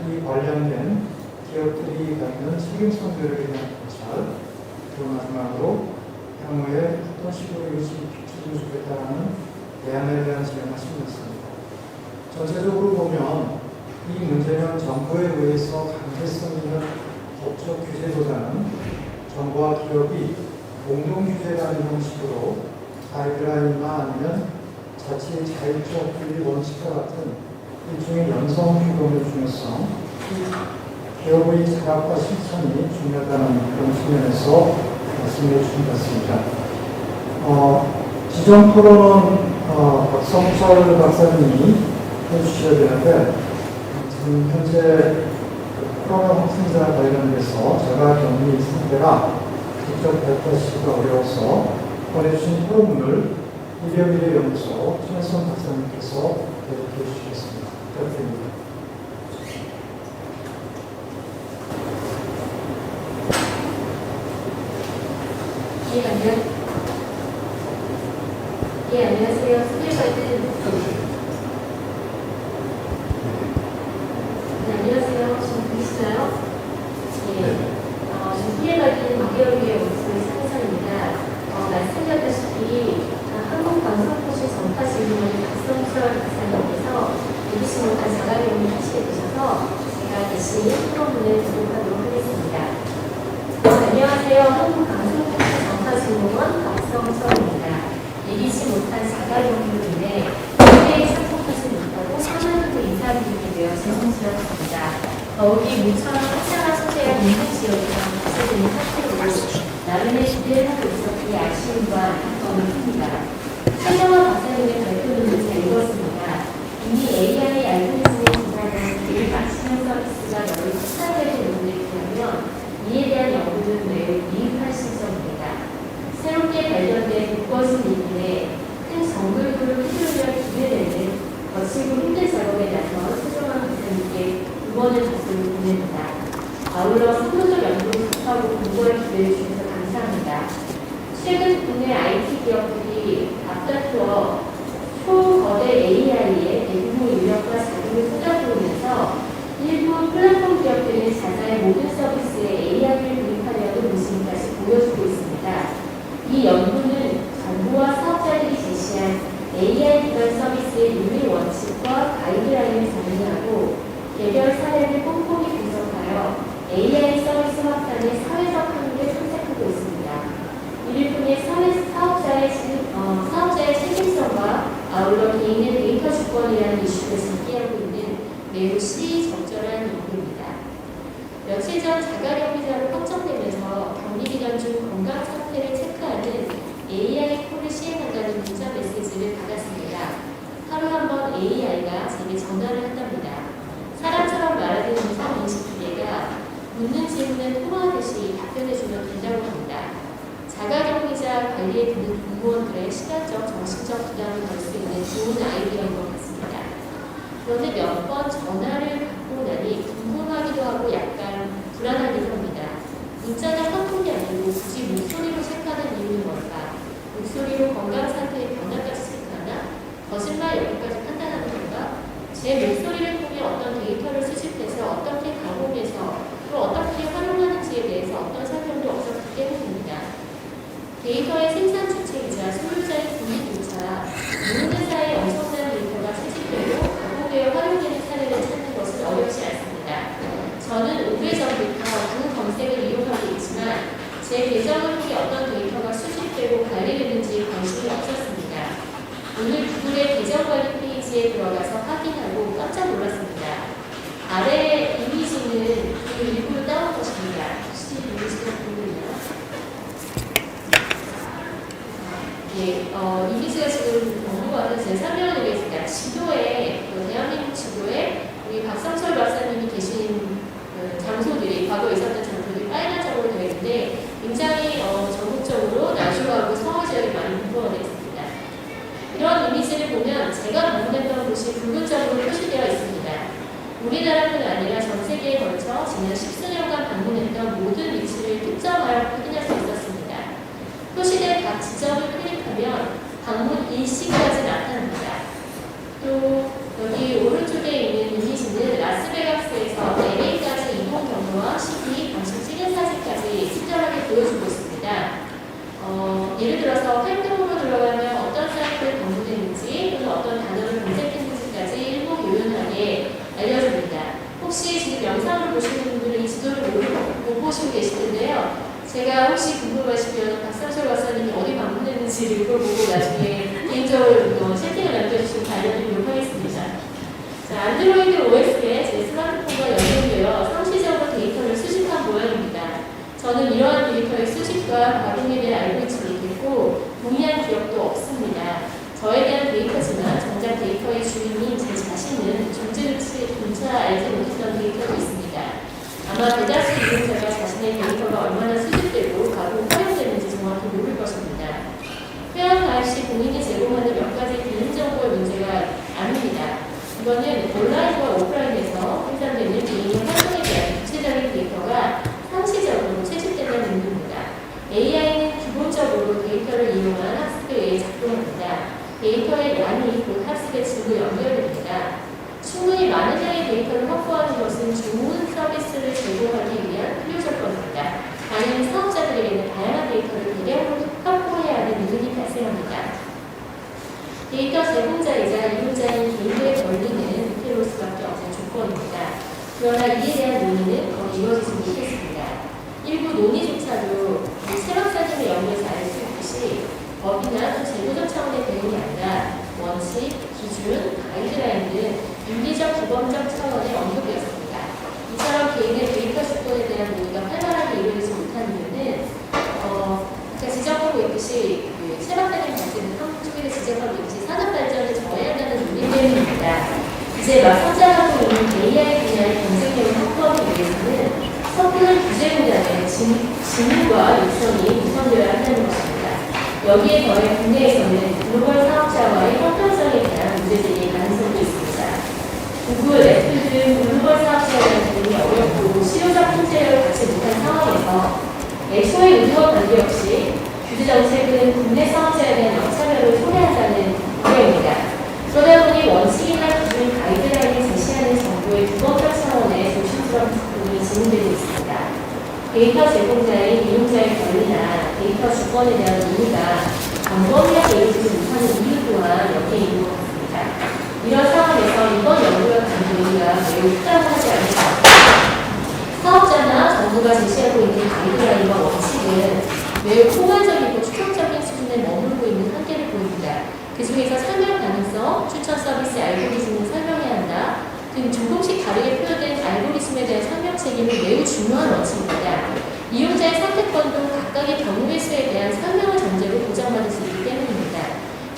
이 관련된 기업들이 갖는 책임성들에 대한 관찰, 그리고 마지막으로 향후에 어떤 식으로 이것이 비추어질 수 있다는 대안에 대한 제안하셨습니다. 전체적으로 보면 이 문제는 정부에 의해서 강제성 있는 법적 규제보다는 정부와 기업이 공동 규제라는 형식으로 가이드라인이나 아니면 자체의 자율적 윤리 원칙과 같은 일종의 연성 규범의 중요성, 기업의 자각과 실천이 중요하다는 그런 측면에서 말씀해 주신 것 같습니다. 기존 토론은 박성철 박사님이 해주셔야 되는데 현재 코로나 확진자 관련해서 자가격리 상태가 직접 뵙기가 어려워서 보내주신 토론문을 의료미래연구소 최선 박사님께서 대답해 주시겠습니다. 부탁드립니다. 안녕하세요. 스피커들. 안녕하세요. 지금 보이시나요? 지금 피해받은 2개월의 모습을 상상입니다. 말씀드렸다시피 한국방송포시 전파 질문을 박성철 박사님께서 믿으시 못한 자가격리 하시게 되셔서 제가 대신 토론문을 기록하도록 하겠습니다. 안녕하세요. 한국방송포시 전파 질문원 박성철입니다. 이기지 못한 자가격리로 인해 무대에 참석하지 못하고 사전으로 인사드리게 되어 죄송스럽습니다. 더욱이 무처럼 확장한 소재가 있는 지역이랑 발생된 사태로 나름의 기대를 하고 있었기에 아쉬움과 안타까움을 큽니다. 최정화 박사님의 발표문을 잘 읽었습니다. 이미 AI 알고리즘에 기반한 일 맞춤형 서비스가 너무 확산되는 부분에 비하면 이에 대한 연구는 매우 미흡한 실정입니다. 새롭게 발견된 무엇은 일인데 큰 정글들을 휘두르며 기대되는 거칠고 힘든 작업에 나서 최종한 박사님께 2번의 박수를 보냅니다. 아울러 선도적 연구를 접하고 공부할 기회를 주셔서 감사합니다. 최근 국내 IT 기업들이 앞다투어 초거대 AI의 대규모 인력과 자금을 쏟아부으면서 일부 플랫폼 기업들은 자사의 모든 서비스에 AI를 도입하려는 모습까지 보여주고 있습니다. 이 연구는 정부와 사업자들이 제시한 AI 기반 서비스의 윤리 원칙과 가이드라인을 정리하고 개별 사례를 꼼꼼히 분석하여 AI 서비스 확산의 사회적 한계를 탐색하고 있습니다. 이를 통해 사업자의 책임성과 아울러 개인의 데이터 주권이라는 이슈를 제기하고 있는 매우 시적절한 연구입니다. 며칠 전 자가격리자로 확정되면서 격리기간 중 건강 상태를 체크하는 AI 콜을 시행한다는 문자 메시지를 받았습니다. 하루 한 번 AI가 제게 전화를 한답니다. 사람처럼 말하는 인상 인식 기계가 묻는 질문에 통화하듯이 답변해주면 된다고 합니다. 자가격리자 관리에 드는 공무원들의 시간적, 정신적 부담을 덜 수 있는 좋은 아이디어인 것 같습니다. 그런데 몇 번 전화를 받고 나니 궁금하기도 하고 약간 불안하기도 합니다. 문자나 카톡이 아니고 굳이 목소리로 체크하는 이유는 뭘까? 목소리로 건강 상태의 변화까지 체크하나? 거짓말 여기까지 판단하는 건가? 제 목소리를 통해 어떤 데이터를 수집해서 어떻게 가공해서 또 어떻게 활용하는지에 대해서 어떤 설명도 없었기 때문입니다. 데이터의 생산 주체이자 소유자인 국민조차 모든 사이에 엄청난 데이터가 채집되고 가공되어 활용되는 사례를 찾는 것은 어렵지 않습니다. 저는 오래전부터 구 검색을 이용하고 있지만 제 계정을 통해 어떤 데이터가 수집되고 관리되는지 관심이 없었습니다. 오늘 구글의 계정 관리 페이지에 들어가서 확인하고 깜짝 놀랐습니다. 아래 이미지는 그 일부를 따온 것입니다. 혹시 이미지가 보이나요? 이미지가 지금 공부하는 제 설명을 드리겠습니다. 지도에, 대한민국 지도에 우리 박성철 박사님이 계신 장소들이, 과거에 있었던 장소들이 빨간색으로 되어 있는데 굉장히 전국적으로 나주하고 서울 지역에 많이 분포가 되어 있습니다. 이런 이미지를 보면 제가 방문했던 곳이 붉은점으로 표시되어 있습니다. 우리나라뿐 아니라 전 세계에 걸쳐 지난 10수년간 방문했던 모든 위치를 특정하여 확인할 수 있었습니다. 표시된 각 지점을 클릭하면 방문 일시까지 나타납니다. 또 여기 오른쪽에 있는 이미지는 라스베가스에서 LA까지 이동 경로와 시기, 당시 찍은 사진까지 친절하게 보여주고 있습니다. 예를 들어서 활동으로 들어가면 어떤 사이트를 방문했는지 또는 어떤 단어를 검색했는지까지 일목요연하게 알려줍니다. 혹시 지금 영상을 보시는 분들은 이 지도를 못 보시고 계실 텐데요. 제가 혹시 궁금하시면 박성철 박사님이 어디 방문했는지 이걸 보고 나중에 개인적으로 채팅을 남겨주시면 알려드리도록 하겠습니다. 자, 안드로이드 OS에 제 스마트폰과 연동되어 상시적으로 데이터를 수집한 모양입니다. 저는 이러한 데이터의 수집과 가공에 대한 알고 있지 못했고 동의한 기억도 없습니다. 저에 대한 데이터지만 정작 데이터의 주인인 제 자신은 존재 조차 알지 못했던 데이터도 있습니다. 아마 대다수 이용자가 자신의 데이터가 얼마나 수집되고 가공 활용되는지 정확히 모를 것입니다. 회원 가입 시 본인이 제공하는 몇 가지 개인정보의 문제가 아닙니다. 이거는 온라인과 오프라인에서 생산되는 개인의 활동에 대한 구체적인 데이터가 상시적으로 채집되는 문제입니다. AI는 기본적으로 데이터를 이용한 학습에 의해 작동합니다. 데이터의 양이 곧 학습의 질과 연결됩니다. 충분히 많은 양의 데이터를 확보하는 것은 좋은 서비스를 제공하기 위한 필요 조건입니다. 다른 사업자들에게는 다양한 데이터를 대량으로 확보해야 하는 이득이 발생합니다. 데이터 제공자이자 이용자인 개인의 권리는 위태로울 수밖에 없는 조건입니다. 그러나 이에 대한 논의는 거의 이루어지지 못했습니다. 일부 논의조차도 체박사님의 연구에서 알 수 있듯이 법이나 또 제도적 차원의 대응이 아니라 원칙, 기준, 가이드라인 등 윤리적, 기본적 차원의 언급이었습니다. 이처럼 개인의 데이터 주권에 대한 논의가 활발하게 이루어지지 못한 이유는 제가 지적하고 있듯이 체박사님 발제는 한쪽에서 지적하고 있듯이 산업 발전을 저해한다는 논의 때문입니다. 이제 막 성장하고 있는 AI 분야의 경쟁력을 확보하기 위해서는 성분을 규제보다는 진입과 육성이 우선되어야 한다는 것입니다. 여기에 더해 국내에서는 글로벌 사업자와의 형평성에 대한 문제제기의 가능성도 있습니다. 구글, 애플 등 글로벌 사업자에 대한 대응이 어렵고 실효적 통제력을 갖지 못한 상황에서 애초에 의도와 관계없이 규제 정책은 국내 사업자에 대한 역차별을 초래한다는 우려입니다. 그러다 보니 원칙이나 기준 가이드라인을 제시하는 정부의 규범적 차원의 조심스러운 작동이 진행되고 있습니다. 데이터 제공자의 이용자의 권리나 데이터 주권에 대한 논의가 광범위하게 이루어지지 못하는 이유 또한 여기에 있는 것 같습니다. 이런 상황에서 이번 연구와 같은 논의가 매우 부당하지 않을까. 사업자나 정부가 제시하고 있는 가이드라인과 원칙은 매우 포괄적이고 추격적인 수준에 머물고 있는 한계를 보입니다. 그 중에서 설명 가능성, 추천 서비스 알고리즘을 설명해야 한다 등 조금씩 다르게 표현된 알고리즘에 대한 설명 책임은 매우 중요한 원칙입니다. 이용자의 선택권도 각각의 경우의 수에 대한 설명을 전제로 보장받을 수 있기 때문입니다.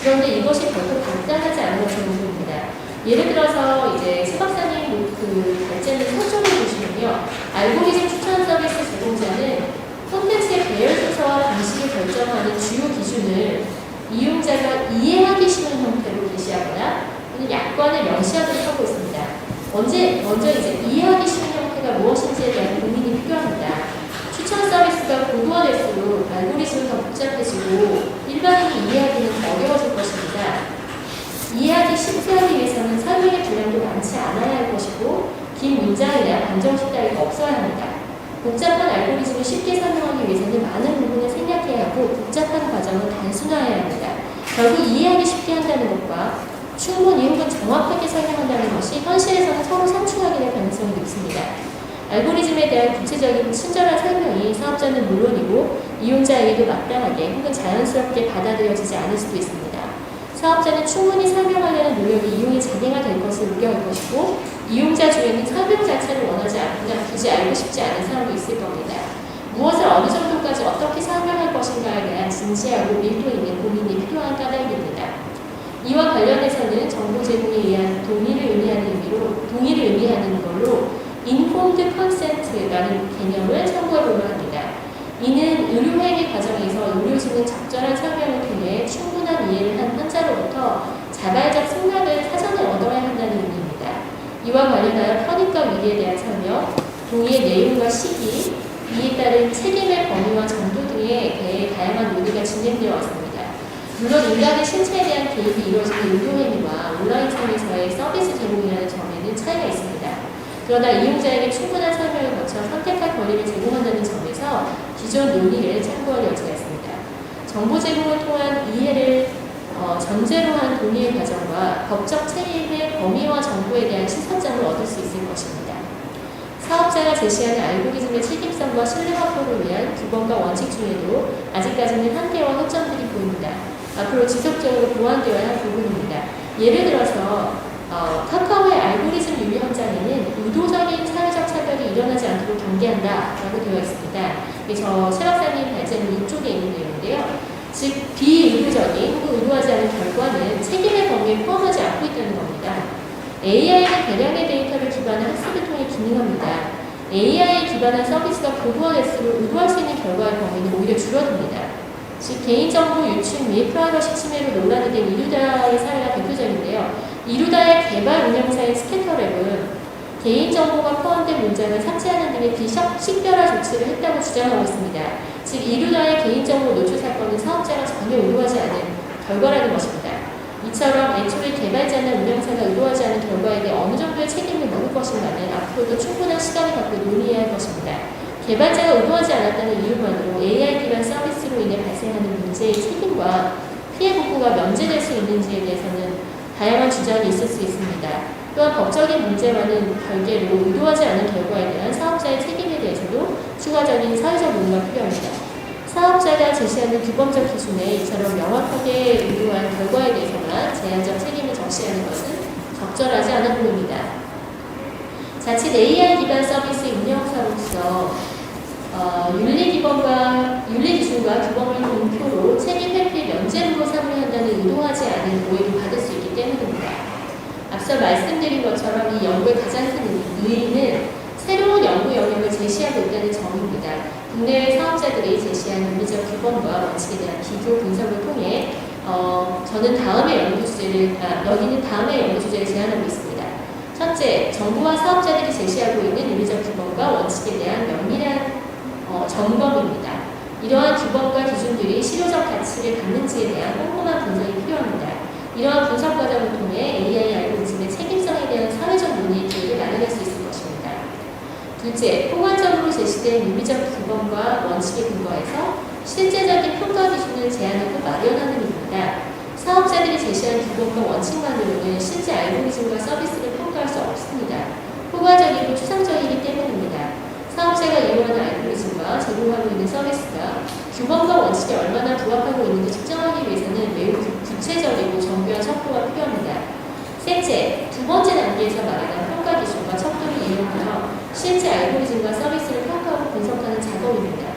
그런데 이것이 결코 간단하지 않은 것으로 보입니다. 예를 들어서 이제 최 박사님 그 발제는 서점을 보시면요. 알고리즘 추천 서비스 제공자는 콘텐츠의 배열 순서와 방식을 결정하는 주요 기준을 이용자가 이해하기 쉬운 형태로 게시하거나 또는 약관을 명시하도록 하고 있습니다. 먼저 이제 이해하기 쉬운 형태가 무엇인지에 대한 고민이 필요합니다. 추천 서비스가 고도화될수록 알고리즘은 더 복잡해지고 일반인이 이해하기는 어려워질 것입니다. 이해하기 쉽게 하기 위해서는 설명의 분량도 많지 않아야 할 것이고 긴 문장이나 방정식 따위가 없어야 합니다. 복잡한 알고리즘을 쉽게 설명하기 위해서는 많은 부분을 생략해야 하고 복잡한 과정을 단순화해야 합니다. 결국 이해하기 쉽게 한다는 것과 충분히 혹은 정확하게 설명한다는 것이 현실에서는 서로 상충하게 될 가능성이 높습니다. 알고리즘에 대한 구체적이고 친절한 설명이 사업자는 물론이고 이용자에게도 마땅하게 혹은 자연스럽게 받아들여지지 않을 수도 있습니다. 사업자는 충분히 설명하려는 노력이 이용이 잔해가 될 것을 우려할 것이고 이용자 중에는 설명 자체를 원하지 않거나 굳이 알고 싶지 않은 사람도 있을 겁니다. 무엇을 어느 정도까지 어떻게 설명할 것인가에 대한 진지하고 밀도 있는 고민이 필요한 까닭입니다. 이와 관련해서는 정보 제공에 의한 동의를 의미하는 걸로 informed consent라는 개념을 참고해보려 합니다. 이는 의료회계 과정에서 의료진은 적절한 설명을 통해 충분한 이해를 한 환자로부터 자발적 승낙을 사전에 얻어야 한다는 의미입니다. 이와 관련하여 편익과 위기에 대한 설명, 동의의 내용과 시기, 이에 따른 책임의 범위와 정도 등에 대해 다양한 논의가 진행되어 왔습니다. 물론 인간의 신체에 대한 개입이 이루어지는 의료행위와 온라인상에서의 서비스 제공이라는 점에는 차이가 있습니다. 그러나 이용자에게 충분한 설명을 거쳐 선택할 권리를 제공한다는 점에서 기존 논의를 참고할 여지가 있습니다. 정보 제공을 통한 이해를 전제로 한 동의의 과정과 법적 책임의 범위와 정보에 대한 시선점을 얻을 수 있을 것입니다. 사업자가 제시하는 알고리즘의 책임성과 신뢰 확보를 위한 규범과 원칙 중에도 아직까지는 한계와 허점들이 보입니다. 앞으로 지속적으로 보완되어야 할 부분입니다. 예를 들어서 카카오의 알고리즘 윤리 현장에는 의도적인 사회적 차별이 일어나지 않도록 경계한다라고 되어 있습니다. 저 최 박사님 발제는 이쪽에 있는 내용인데요. 즉 비의도적인 혹은 의도하지 않은 결과는 책임의 범위에 포함하지 않고 있다는 겁니다. AI는 대량의 데이터를 기반한 AI에 기반한 서비스가 고도화될수록 의도할 수 있는 결과의 범위는 오히려 줄어듭니다. 즉 개인정보 유출 및 프라이버시 침해로 논란이 된 이루다의 사례가 대표적인데요. 이루다의 개발 운영사인 스캐터랩은 개인정보가 포함된 문장을 삭제하는 등의 비식별화 조치를 했다고 주장하고 있습니다. 즉 이루다의 개인정보 노출 사건은 사업자가 전혀 의도하지 않은 결과라는 것입니다. 이처럼 애초에 개발자나 운영사가 의도하지 않은 결과에 대해 어느 정도의 책임을 물을 것인가는 앞으로도 충분한 시간을 갖고 논의해야 할 것입니다. 개발자가 의도하지 않았다는 이유만으로 AI 기반 서비스로 인해 발생하는 문제의 책임과 피해 복구가 면제될 수 있는지에 대해서는 다양한 주장이 있을 수 있습니다. 또한 법적인 문제와는 별개로 의도하지 않은 결과에 대한 사업자의 책임에 대해서도 추가적인 사회적 논의가 필요합니다. 사업자가 제시하는 규범적 기준에 이처럼 명확하게 의도한 결과에 대해서만 제한적 책임을 적시하는 것은 적절하지 않아 보입니다. 자칫 AI 기반 서비스 운영사로서 윤리 기준과 규범을 공표로 책임 회피 면제로 삼으려 한다는 의도하지 않은 오해를 받을 수 있기 때문입니다. 앞서 말씀드린 것처럼 이 연구의 가장 큰 의의는 새로운 연구 영역을 제시하고 있다는 점입니다. 국내외 사업자들이 제시한 윤리적 규범과 원칙에 대한 비교 분석을 통해 여기는 다음의 연구 주제를 제안하고 있습니다. 첫째, 정부와 사업자들이 제시하고 있는 윤리적 규범과 원칙에 대한 면밀한 점검입니다. 이러한 규범과 기준들이 실효적 가치를 갖는지에 대한 꼼꼼한 분석이 필요합니다. 이러한 분석 과정을 통해 AI 알고리즘의 책임성에 대한 사회적 논의의 기회를 마련할 수 있을 것입니다. 둘째, 포괄적으로 제시된 윤리적 규범과 원칙에 근거해서 실제적인 평가 기준을 제안하고 마련하는 일입니다. 사업자들이 제시한 규범과 원칙만으로는 실제 알고리즘과 서비스를 평가할 수 없습니다. 포괄적이고 추상적이기 때문입니다. 사업자가 이용하는 알고리즘과 제공하고 있는 서비스가 규범과 원칙에 얼마나 부합하고 있는지 측정하기 위해서는 매우 구체적이고 정교한 척도가 필요합니다. 셋째, 두 번째 단계에서 말하는 평가 기준과 척도를 이용하여 실제 알고리즘과 서비스를 평가하고 분석하는 작업입니다.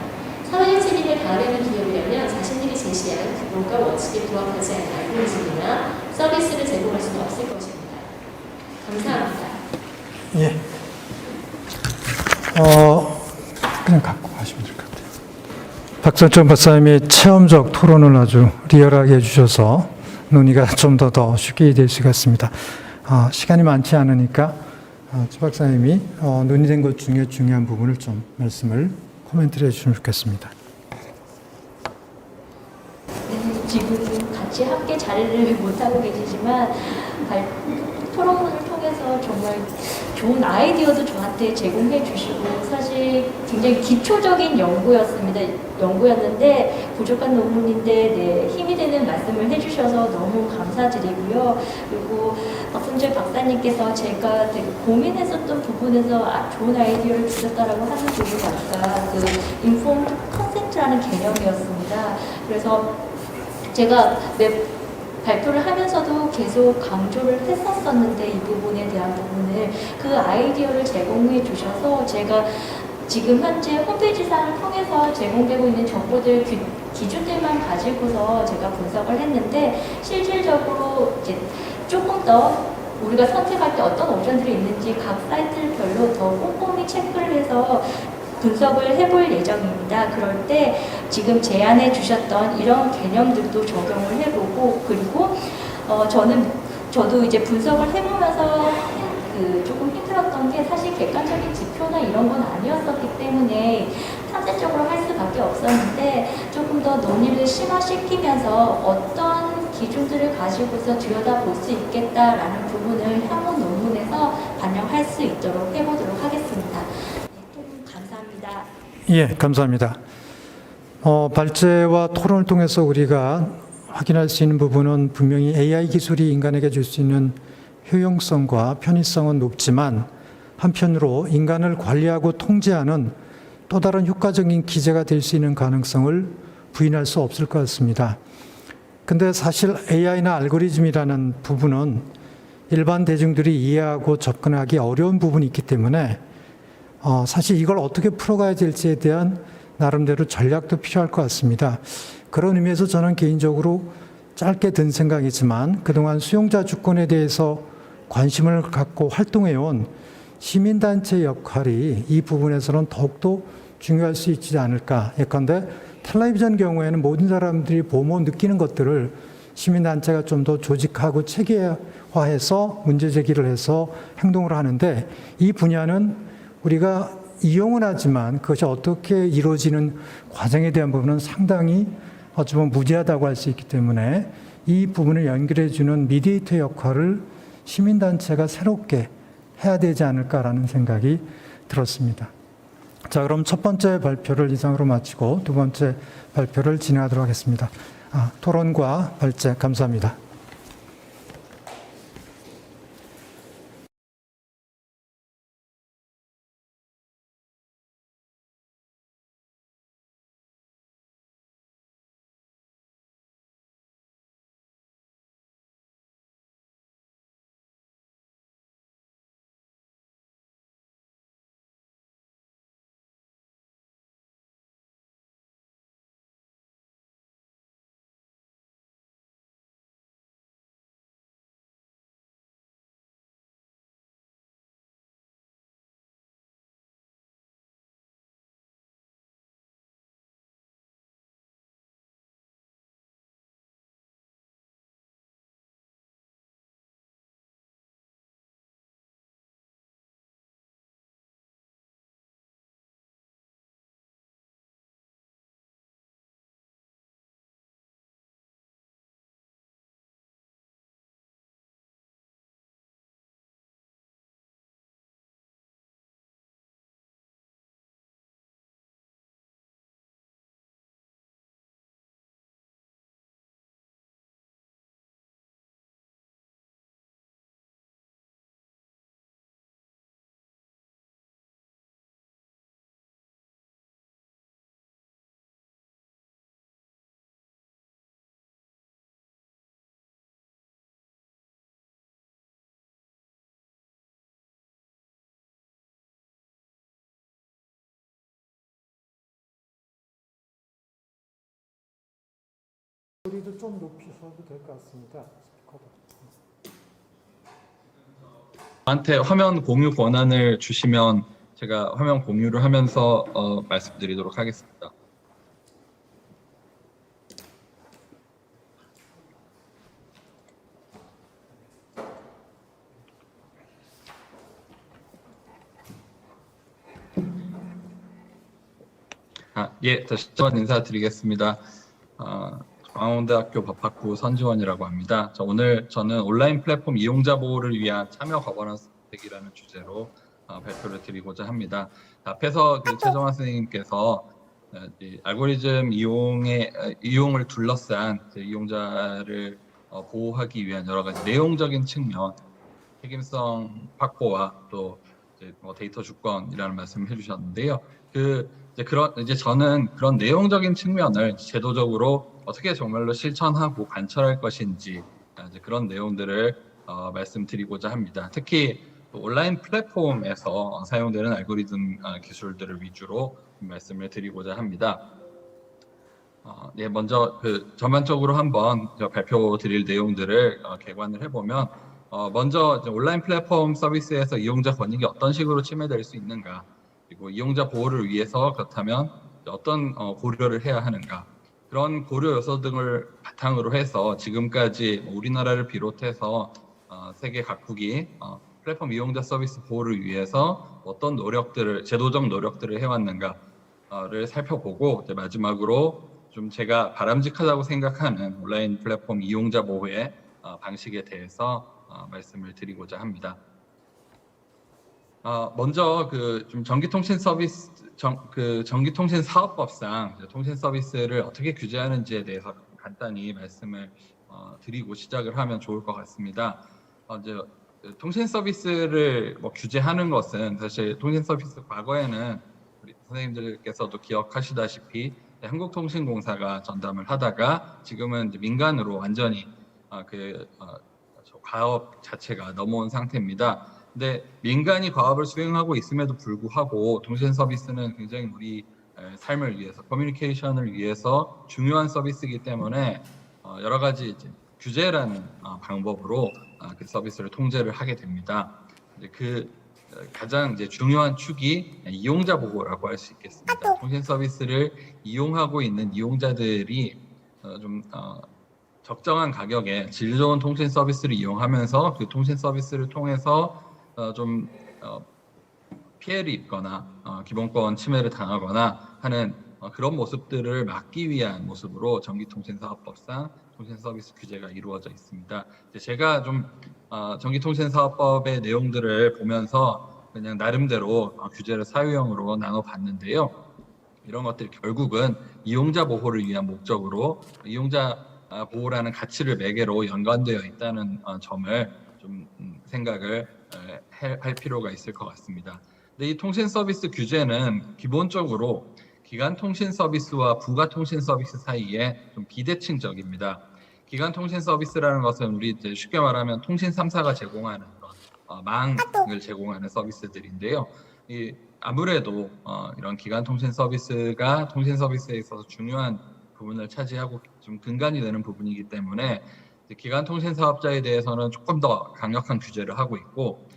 사회적 책임을 다하려는 기업이라면 자신들이 제시한 규범과 원칙에 부합하지 않은 알고리즘이나 서비스를 제공할 수는 없을 것입니다. 감사합니다. 예. 그냥 갖고 가시면 될 것 같아요. 박선천 박사님이 체험적 토론을 아주 리얼하게 해주셔서 논의가 좀 더 쉽게 될 수가 있습니다. 시간이 많지 않으니까 최 박사님이 논의된 것 중에 중요한 부분을 좀 말씀을 코멘트를 해주시면 좋겠습니다. 네, 지금 같이 함께 자리를 못하고 계시지만 토론을 통해서 정말 좋은 아이디어도 저한테 제공해 주시고 사실 굉장히 기초적인 연구였는데 부족한 논문인데 힘이 되는 말씀을 해주셔서 너무 감사드리고요. 그리고 박순철 박사님께서 제가 되게 고민했었던 부분에서 좋은 아이디어를 주셨다라고 하는 부분이 아까 그 인폼드 컨센트라는 개념이었습니다. 그래서 제가 발표를 하면서도 계속 강조를 했었었는데 이 부분에 대한 부분을 그 아이디어를 제공해 주셔서 제가 지금 현재 홈페이지상을 통해서 제공되고 있는 정보들 기준들만 가지고서 제가 분석을 했는데 실질적으로 이제 조금 더 우리가 선택할 때 어떤 옵션들이 있는지 각 사이트별로 더 꼼꼼히 체크를 해서 분석을 해볼 예정입니다. 그럴 때 지금 제안해 주셨던 이런 개념들도 적용을 해보고 그리고 저도 이제 분석을 해보면서 조금 힘들었던 게 사실 객관적인 지표나 이런 건 아니었었기 때문에 탐색적으로 할 수밖에 없었는데 조금 더 논의를 심화시키면서 어떤 기준들을 가지고서 들여다볼 수 있겠다라는 부분을 향후 논문에서 반영할 수 있도록 해보도록 하겠습니다. 감사합니다. 예, 감사합니다. 발제와 토론을 통해서 우리가 확인할 수 있는 부분은 분명히 AI 기술이 인간에게 줄 수 있는 효용성과 편의성은 높지만 한편으로 인간을 관리하고 통제하는 또 다른 효과적인 기제가 될 수 있는 가능성을 부인할 수 없을 것 같습니다. 근데 사실 AI나 알고리즘이라는 부분은 일반 대중들이 이해하고 접근하기 어려운 부분이 있기 때문에 사실 이걸 어떻게 풀어가야 될지에 대한 나름대로 전략도 필요할 것 같습니다. 그런 의미에서 저는 개인적으로 짧게 든 생각이지만 그동안 수용자 주권에 대해서 관심을 갖고 활동해온 시민단체 역할이 이 부분에서는 더욱더 중요할 수 있지 않을까. 예컨대 텔레비전 경우에는 모든 사람들이 보고 느끼는 것들을 시민단체가 좀 더 조직하고 체계화해서 문제 제기를 해서 행동을 하는데, 이 분야는 우리가 이용은 하지만 그것이 어떻게 이루어지는 과정에 대한 부분은 상당히 어쩌면 무지하다고 할 수 있기 때문에 이 부분을 연결해주는 미디에이터 역할을 시민단체가 새롭게 해야 되지 않을까라는 생각이 들었습니다. 자, 그럼 첫 번째 발표를 이상으로 마치고 두 번째 발표를 진행하도록 하겠습니다. 토론과 발제 감사합니다. 소리도 좀 높이셔도 될 것 같습니다. 저한테 화면 공유 권한을 주시면 제가 화면 공유를 하면서 말씀드리도록 하겠습니다. 예, 다시 한번 인사드리겠습니다. 광화문대학교 법학부 선지원이라고 합니다. 저는 온라인 플랫폼 이용자 보호를 위한 참여 거버넌스 대책이라는 주제로 발표를 드리고자 합니다. 앞에서 최정화 선생님께서 알고리즘 이용을 둘러싼 이용자를 보호하기 위한 여러 가지 내용적인 측면, 책임성 확보와 또 데이터 주권이라는 말씀을 해주셨는데요. 저는 그런 내용적인 측면을 제도적으로 어떻게 정말로 실천하고 관철할 것인지 그런 내용들을 말씀드리고자 합니다. 특히 온라인 플랫폼에서 사용되는 알고리즘 기술들을 위주로 말씀을 드리고자 합니다. 네, 먼저 전반적으로 한번 발표 드릴 내용들을 개관을 해보면 먼저 온라인 플랫폼 서비스에서 이용자 권익이 어떤 식으로 침해될 수 있는가, 그리고 이용자 보호를 위해서 그렇다면 어떤 고려를 해야 하는가, 그런 고려 요소 등을 바탕으로 해서 지금까지 우리나라를 비롯해서 세계 각국이 플랫폼 이용자 서비스 보호를 위해서 어떤 제도적 노력들을 해왔는가를 살펴보고, 마지막으로 좀 제가 바람직하다고 생각하는 온라인 플랫폼 이용자 보호의 방식에 대해서 말씀을 드리고자 합니다. 먼저 좀 전기통신 사업법상 통신 서비스를 어떻게 규제하는지에 대해서 간단히 말씀을 드리고 시작을 하면 좋을 것 같습니다. 통신 서비스를 규제하는 것은 사실 통신 서비스 과거에는 우리 선생님들께서도 기억하시다시피 한국통신공사가 전담을 하다가 지금은 민간으로 완전히 과업 자체가 넘어온 상태입니다. 근데 민간이 과업을 수행하고 있음에도 불구하고 통신 서비스는 굉장히 우리 삶을 위해서, 커뮤니케이션을 위해서 중요한 서비스이기 때문에 여러 가지 규제라는 방법으로 그 서비스를 통제를 하게 됩니다. 그 가장 이제 중요한 축이 이용자 보호라고 할 수 있겠습니다. 통신 서비스를 이용하고 있는 이용자들이 좀 적정한 가격에 질 좋은 통신 서비스를 이용하면서 그 통신 서비스를 통해서 좀 피해를 입거나 기본권 침해를 당하거나 하는 그런 모습들을 막기 위한 모습으로 전기통신사업법상 통신서비스 규제가 이루어져 있습니다. 제가 좀 전기통신사업법의 내용들을 보면서 그냥 나름대로 규제를 사유형으로 나눠봤는데요. 이런 것들이 결국은 이용자 보호를 위한 목적으로 이용자 보호라는 가치를 매개로 연관되어 있다는 점을 좀 생각을 할 필요가 있을 것 같습니다. 근데 이 통신 서비스 규제는 기본적으로 기간 통신 서비스와 부가 통신 서비스 사이에 좀 비대칭적입니다. 기간 통신 서비스라는 것은 우리 이제 쉽게 말하면 통신 3사가 제공하는 망을 제공하는 서비스들인데요. 아무래도 이런 기간 통신 서비스가 통신 서비스에 있어서 중요한 부분을 차지하고 좀 근간이 되는 부분이기 때문에 기간 통신 사업자에 대해서는 조금 더 강력한 규제를 하고 있고,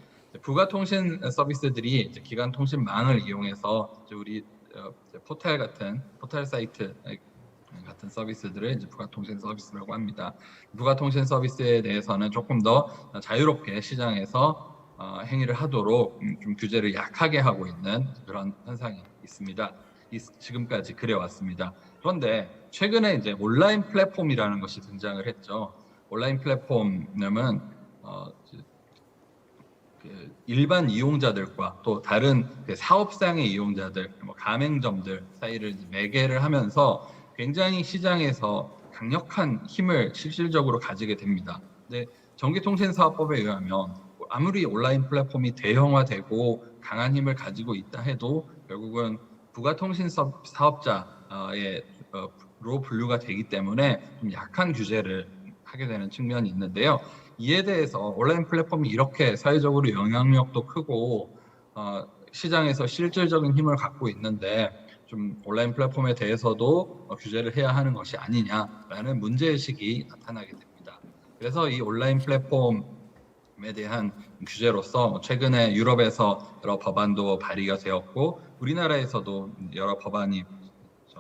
부가 통신 서비스들이 이제 기간 통신망을 이용해서 이제 우리 포털 사이트 같은 서비스들을 이제 부가 통신 서비스라고 합니다. 부가 통신 서비스에 대해서는 조금 더 자유롭게 시장에서 행위를 하도록 좀 규제를 약하게 하고 있는 그런 현상이 있습니다. 지금까지 그래왔습니다. 그런데 최근에 이제 온라인 플랫폼이라는 것이 등장을 했죠. 온라인 플랫폼은 일반 이용자들과 또 다른 사업상의 이용자들, 가맹점들 사이를 매개를 하면서 굉장히 시장에서 강력한 힘을 실질적으로 가지게 됩니다. 근데 전기통신사업법에 의하면 아무리 온라인 플랫폼이 대형화되고 강한 힘을 가지고 있다 해도 결국은 부가통신 사업자로 분류가 되기 때문에 좀 약한 규제를 하게 되는 측면이 있는데요. 이에 대해서 온라인 플랫폼이 이렇게 사회적으로 영향력도 크고 시장에서 실질적인 힘을 갖고 있는데 좀 온라인 플랫폼에 대해서도 규제를 해야 하는 것이 아니냐라는 문제의식이 나타나게 됩니다. 그래서 이 온라인 플랫폼에 대한 규제로서 최근에 유럽에서 여러 법안도 발의가 되었고 우리나라에서도 여러 법안이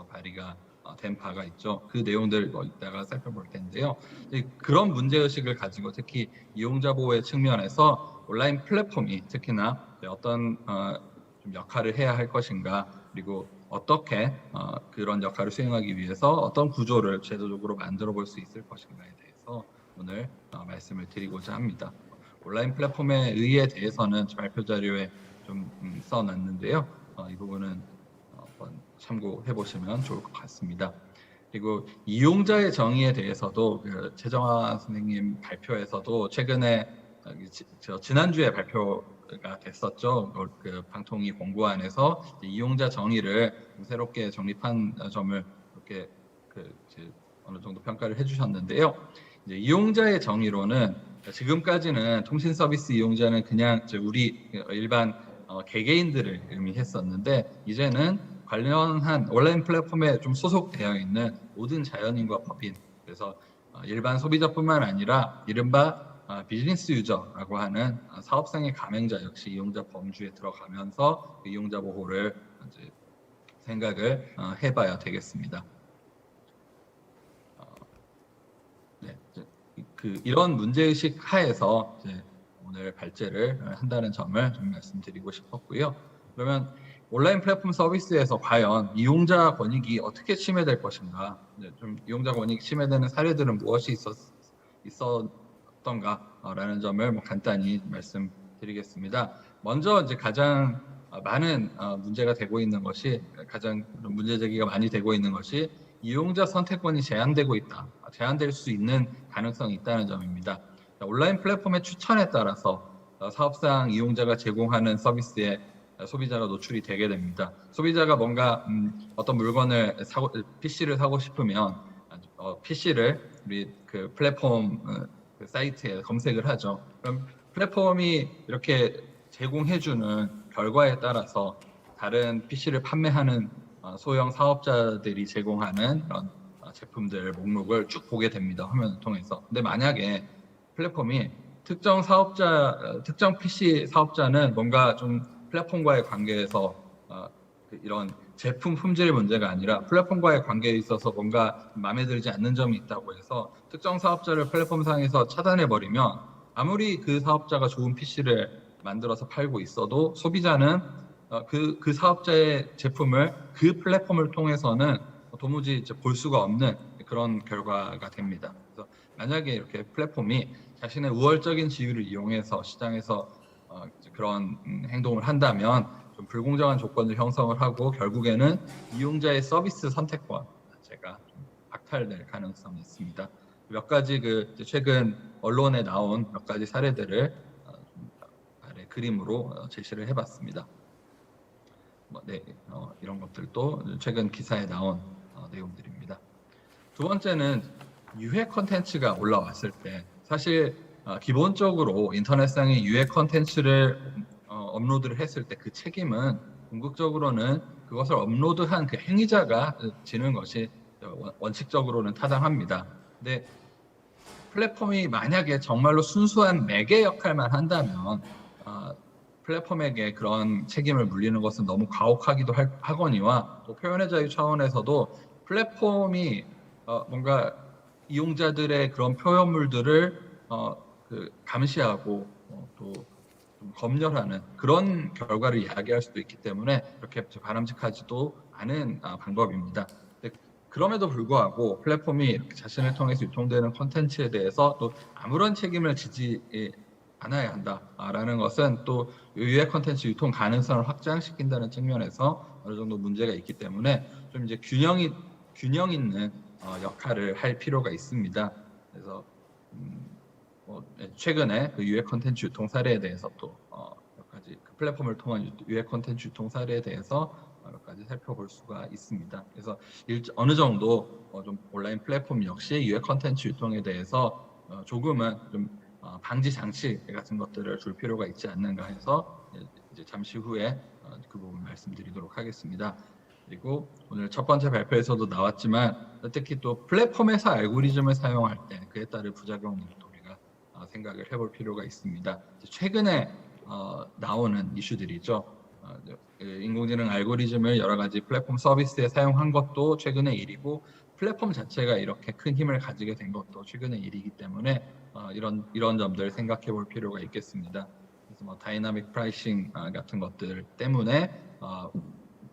발의가 된 바가 있죠. 그 내용들 이따가 살펴볼 텐데요. 그런 문제의식을 가지고 특히 이용자 보호의 측면에서 온라인 플랫폼이 특히나 어떤 좀 역할을 해야 할 것인가, 그리고 어떻게 그런 역할을 수행하기 위해서 어떤 구조를 제도적으로 만들어 볼 수 있을 것인가에 대해서 오늘 말씀을 드리고자 합니다. 온라인 플랫폼의 의의에 대해서는 발표 자료에 좀 써놨는데요. 이 부분은 한번 참고해 보시면 좋을 것 같습니다. 그리고 이용자의 정의에 대해서도 최정화 선생님 발표에서도 최근에 지난주에 발표가 됐었죠. 그 방통위 공고안에서 이용자 정의를 새롭게 정립한 점을 이렇게 어느 정도 평가를 해주셨는데요. 이제 이용자의 정의로는 지금까지는 통신 서비스 이용자는 그냥 우리 일반 개개인들을 의미했었는데 이제는 관련한 온라인 플랫폼에 좀 소속되어 있는 모든 자연인과 법인, 그래서 일반 소비자뿐만 아니라 이른바 비즈니스 유저라고 하는 사업상의 가맹자 역시 이용자 범주에 들어가면서 이용자 보호를 이제 생각을 해봐야 되겠습니다. 이런 문제의식 하에서 이제 오늘 발제를 한다는 점을 좀 말씀드리고 싶었고요. 그러면 온라인 플랫폼 서비스에서 과연 이용자 권익이 어떻게 침해될 것인가, 좀 이용자 권익이 침해되는 사례들은 무엇이 있었던가라는 점을 간단히 말씀드리겠습니다. 먼저 이제 가장 많은 문제가 되고 있는 것이, 가장 문제 제기가 많이 되고 있는 것이 이용자 선택권이 제한될 수 있는 가능성이 있다는 점입니다. 온라인 플랫폼의 추천에 따라서 사업상 이용자가 제공하는 서비스에 소비자가 노출이 되게 됩니다. 소비자가 뭔가 어떤 물건을 PC를 사고 싶으면 PC를 우리 그 플랫폼 그 사이트에 검색을 하죠. 그럼 플랫폼이 이렇게 제공해주는 결과에 따라서 다른 PC를 판매하는 소형 사업자들이 제공하는 그런 제품들 목록을 쭉 보게 됩니다. 화면을 통해서. 근데 만약에 플랫폼이 특정 사업자, 특정 PC 사업자는 뭔가 좀 플랫폼과의 관계에서 이런 제품 품질 문제가 아니라 플랫폼과의 관계에 있어서 뭔가 마음에 들지 않는 점이 있다고 해서 특정 사업자를 플랫폼상에서 차단해버리면 아무리 그 사업자가 좋은 PC를 만들어서 팔고 있어도 소비자는 그 사업자의 제품을 그 플랫폼을 통해서는 도무지 이제 볼 수가 없는 그런 결과가 됩니다. 그래서 만약에 이렇게 플랫폼이 자신의 우월적인 지위를 이용해서 시장에서 그런 행동을 한다면 좀 불공정한 조건을 형성을 하고 결국에는 이용자의 서비스 선택권 자체가 좀 박탈될 가능성이 있습니다. 몇 가지 최근 언론에 나온 몇 가지 사례들을 아래 그림으로 제시를 해봤습니다. 이런 것들도 최근 기사에 나온 내용들입니다. 두 번째는 유해 콘텐츠가 올라왔을 때 사실 기본적으로 인터넷상에 유해 콘텐츠를 업로드를 했을 때 그 책임은 궁극적으로는 그것을 업로드한 그 행위자가 지는 것이 원칙적으로는 타당합니다. 근데 플랫폼이 만약에 정말로 순수한 매개 역할만 한다면 플랫폼에게 그런 책임을 물리는 것은 너무 가혹하기도 하거니와 또 표현의 자유 차원에서도 플랫폼이 뭔가 이용자들의 그런 표현물들을 감시하고 또 검열하는 그런 결과를 야기할 수도 있기 때문에 그렇게 바람직하지도 않은 방법입니다. 그럼에도 불구하고 플랫폼이 이렇게 자신을 통해서 유통되는 콘텐츠에 대해서 또 아무런 책임을 지지 않아야 한다라는 것은 또 유해 콘텐츠 유통 가능성을 확장시킨다는 측면에서 어느 정도 문제가 있기 때문에 좀 이제 균형 있는 역할을 할 필요가 있습니다. 그래서 최근에 그 유해 콘텐츠 유통 사례에 대해서 또 몇 가지 그 플랫폼을 통한 유해 콘텐츠 유통 사례에 대해서 몇 가지 살펴볼 수가 있습니다. 그래서 어느 정도 좀 온라인 플랫폼 역시 유해 콘텐츠 유통에 대해서 조금은 좀 방지 장치 같은 것들을 줄 필요가 있지 않는가 해서 이제 잠시 후에 그 부분 말씀드리도록 하겠습니다. 그리고 오늘 첫 번째 발표에서도 나왔지만 특히 또 플랫폼에서 알고리즘을 사용할 때 그에 따른 부작용도 우리가 생각을 해볼 필요가 있습니다. 최근에 나오는 이슈들이죠. 인공지능 알고리즘을 여러 가지 플랫폼 서비스에 사용한 것도 최근의 일이고 플랫폼 자체가 이렇게 큰 힘을 가지게 된 것도 최근의 일이기 때문에 이런 점들 생각해 볼 필요가 있겠습니다. 그래서 다이나믹 프라이싱 같은 것들 때문에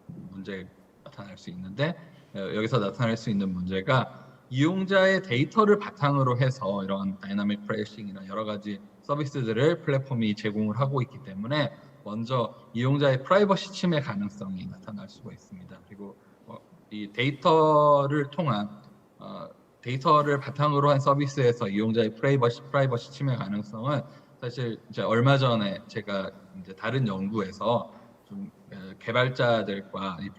문제가 나타날 수 있는데 여기서 나타날 수 있는 문제가 이용자의 데이터를 바탕으로 해서 이런 다이나믹 프라이싱이나 여러 가지 서비스들을 플랫폼이 제공을 하고 있기 때문에 먼저 이용자의 프라이버시 침해 가능성이 나타날 수가 있습니다. 그리고 이 데이터를 통한 데이터를 바탕으로 한 서비스에서 이용자의 프라이버시 침해 가능성은 사실 이제 얼마 전에 제가 이제 다른 연구에서 좀 개발자들과 이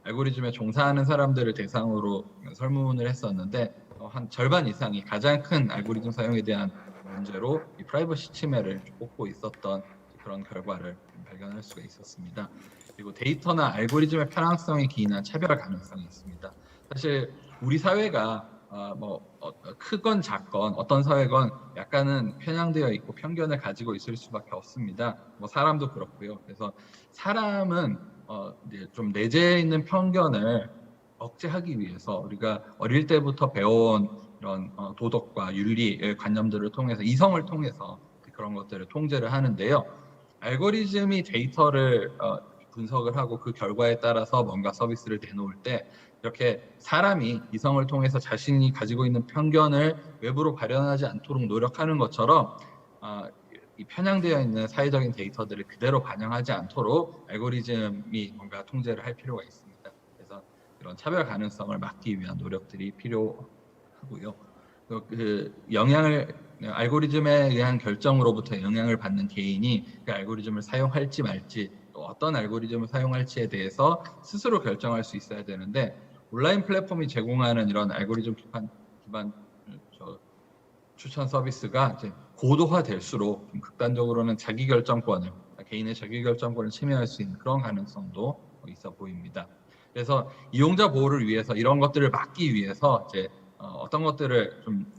알고리즘에 종사하는 사람들을 대상으로 설문을 했었는데 한 절반 이상이 가장 큰 알고리즘 사용에 대한 문제로 이 프라이버시 침해를 꼽고 있었던 그런 결과를 발견할 수가 있었습니다. 그리고 데이터나 알고리즘의 편향성에 기인한 차별 가능성이 있습니다. 사실 우리 사회가 크건 작건 어떤 사회건 약간은 편향되어 있고 편견을 가지고 있을 수밖에 없습니다. 사람도 그렇고요. 그래서 사람은 이제 좀 내재해 있는 편견을 억제하기 위해서 우리가 어릴 때부터 배워온 이런 도덕과 윤리의 관념들을 통해서 이성을 통해서 그런 것들을 통제를 하는데요. 알고리즘이 데이터를 분석을 하고 그 결과에 따라서 뭔가 서비스를 내놓을 때 이렇게 사람이 이성을 통해서 자신이 가지고 있는 편견을 외부로 발현하지 않도록 노력하는 것처럼 이 편향되어 있는 사회적인 데이터들을 그대로 반영하지 않도록 알고리즘이 뭔가 통제를 할 필요가 있습니다. 그래서 이런 차별 가능성을 막기 위한 노력들이 필요하고요. 그 알고리즘에 의한 결정으로부터 영향을 받는 개인이 그 알고리즘을 사용할지 말지 또 어떤 알고리즘을 사용할지에 대해서 스스로 결정할 수 있어야 되는데 온라인 플랫폼이 제공하는 이런 알고리즘 기반 추천 서비스가 이제 고도화될수록 좀 극단적으로는 개인의 자기결정권을 침해할 수 있는 그런 가능성도 있어 보입니다. 그래서 이용자 보호를 위해서 이런 것들을 막기 위해서 이제 어떤 것들을 좀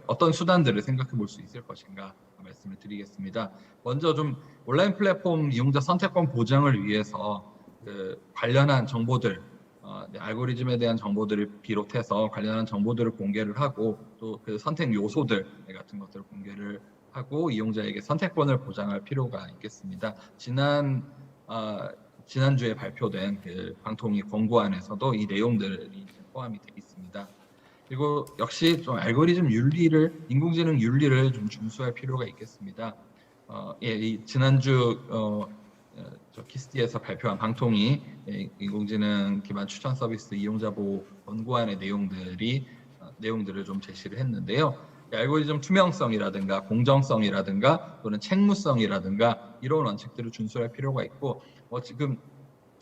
어떤 수단들을 생각해 볼 수 있을 것인가 말씀을 드리겠습니다. 먼저 좀 온라인 플랫폼 이용자 선택권 보장을 위해서 그 관련한 정보들, 알고리즘에 대한 정보들을 비롯해서 관련한 정보들을 공개를 하고 또 그 선택 요소들 같은 것들을 공개를 하고 이용자에게 선택권을 보장할 필요가 있겠습니다. 지난주에 발표된 그 방통위 권고안에서도 이 내용들이 포함이 되어 있습니다. 그리고 역시 좀 알고리즘 윤리를, 인공지능 윤리를 좀 준수할 필요가 있겠습니다. 이 지난주 키스티에서 발표한 방통위 인공지능 기반 추천 서비스 이용자 보호 권고안의 내용들을 좀 제시를 했는데요. 알고리즘 투명성이라든가 공정성이라든가 또는 책무성이라든가 이런 원칙들을 준수할 필요가 있고 지금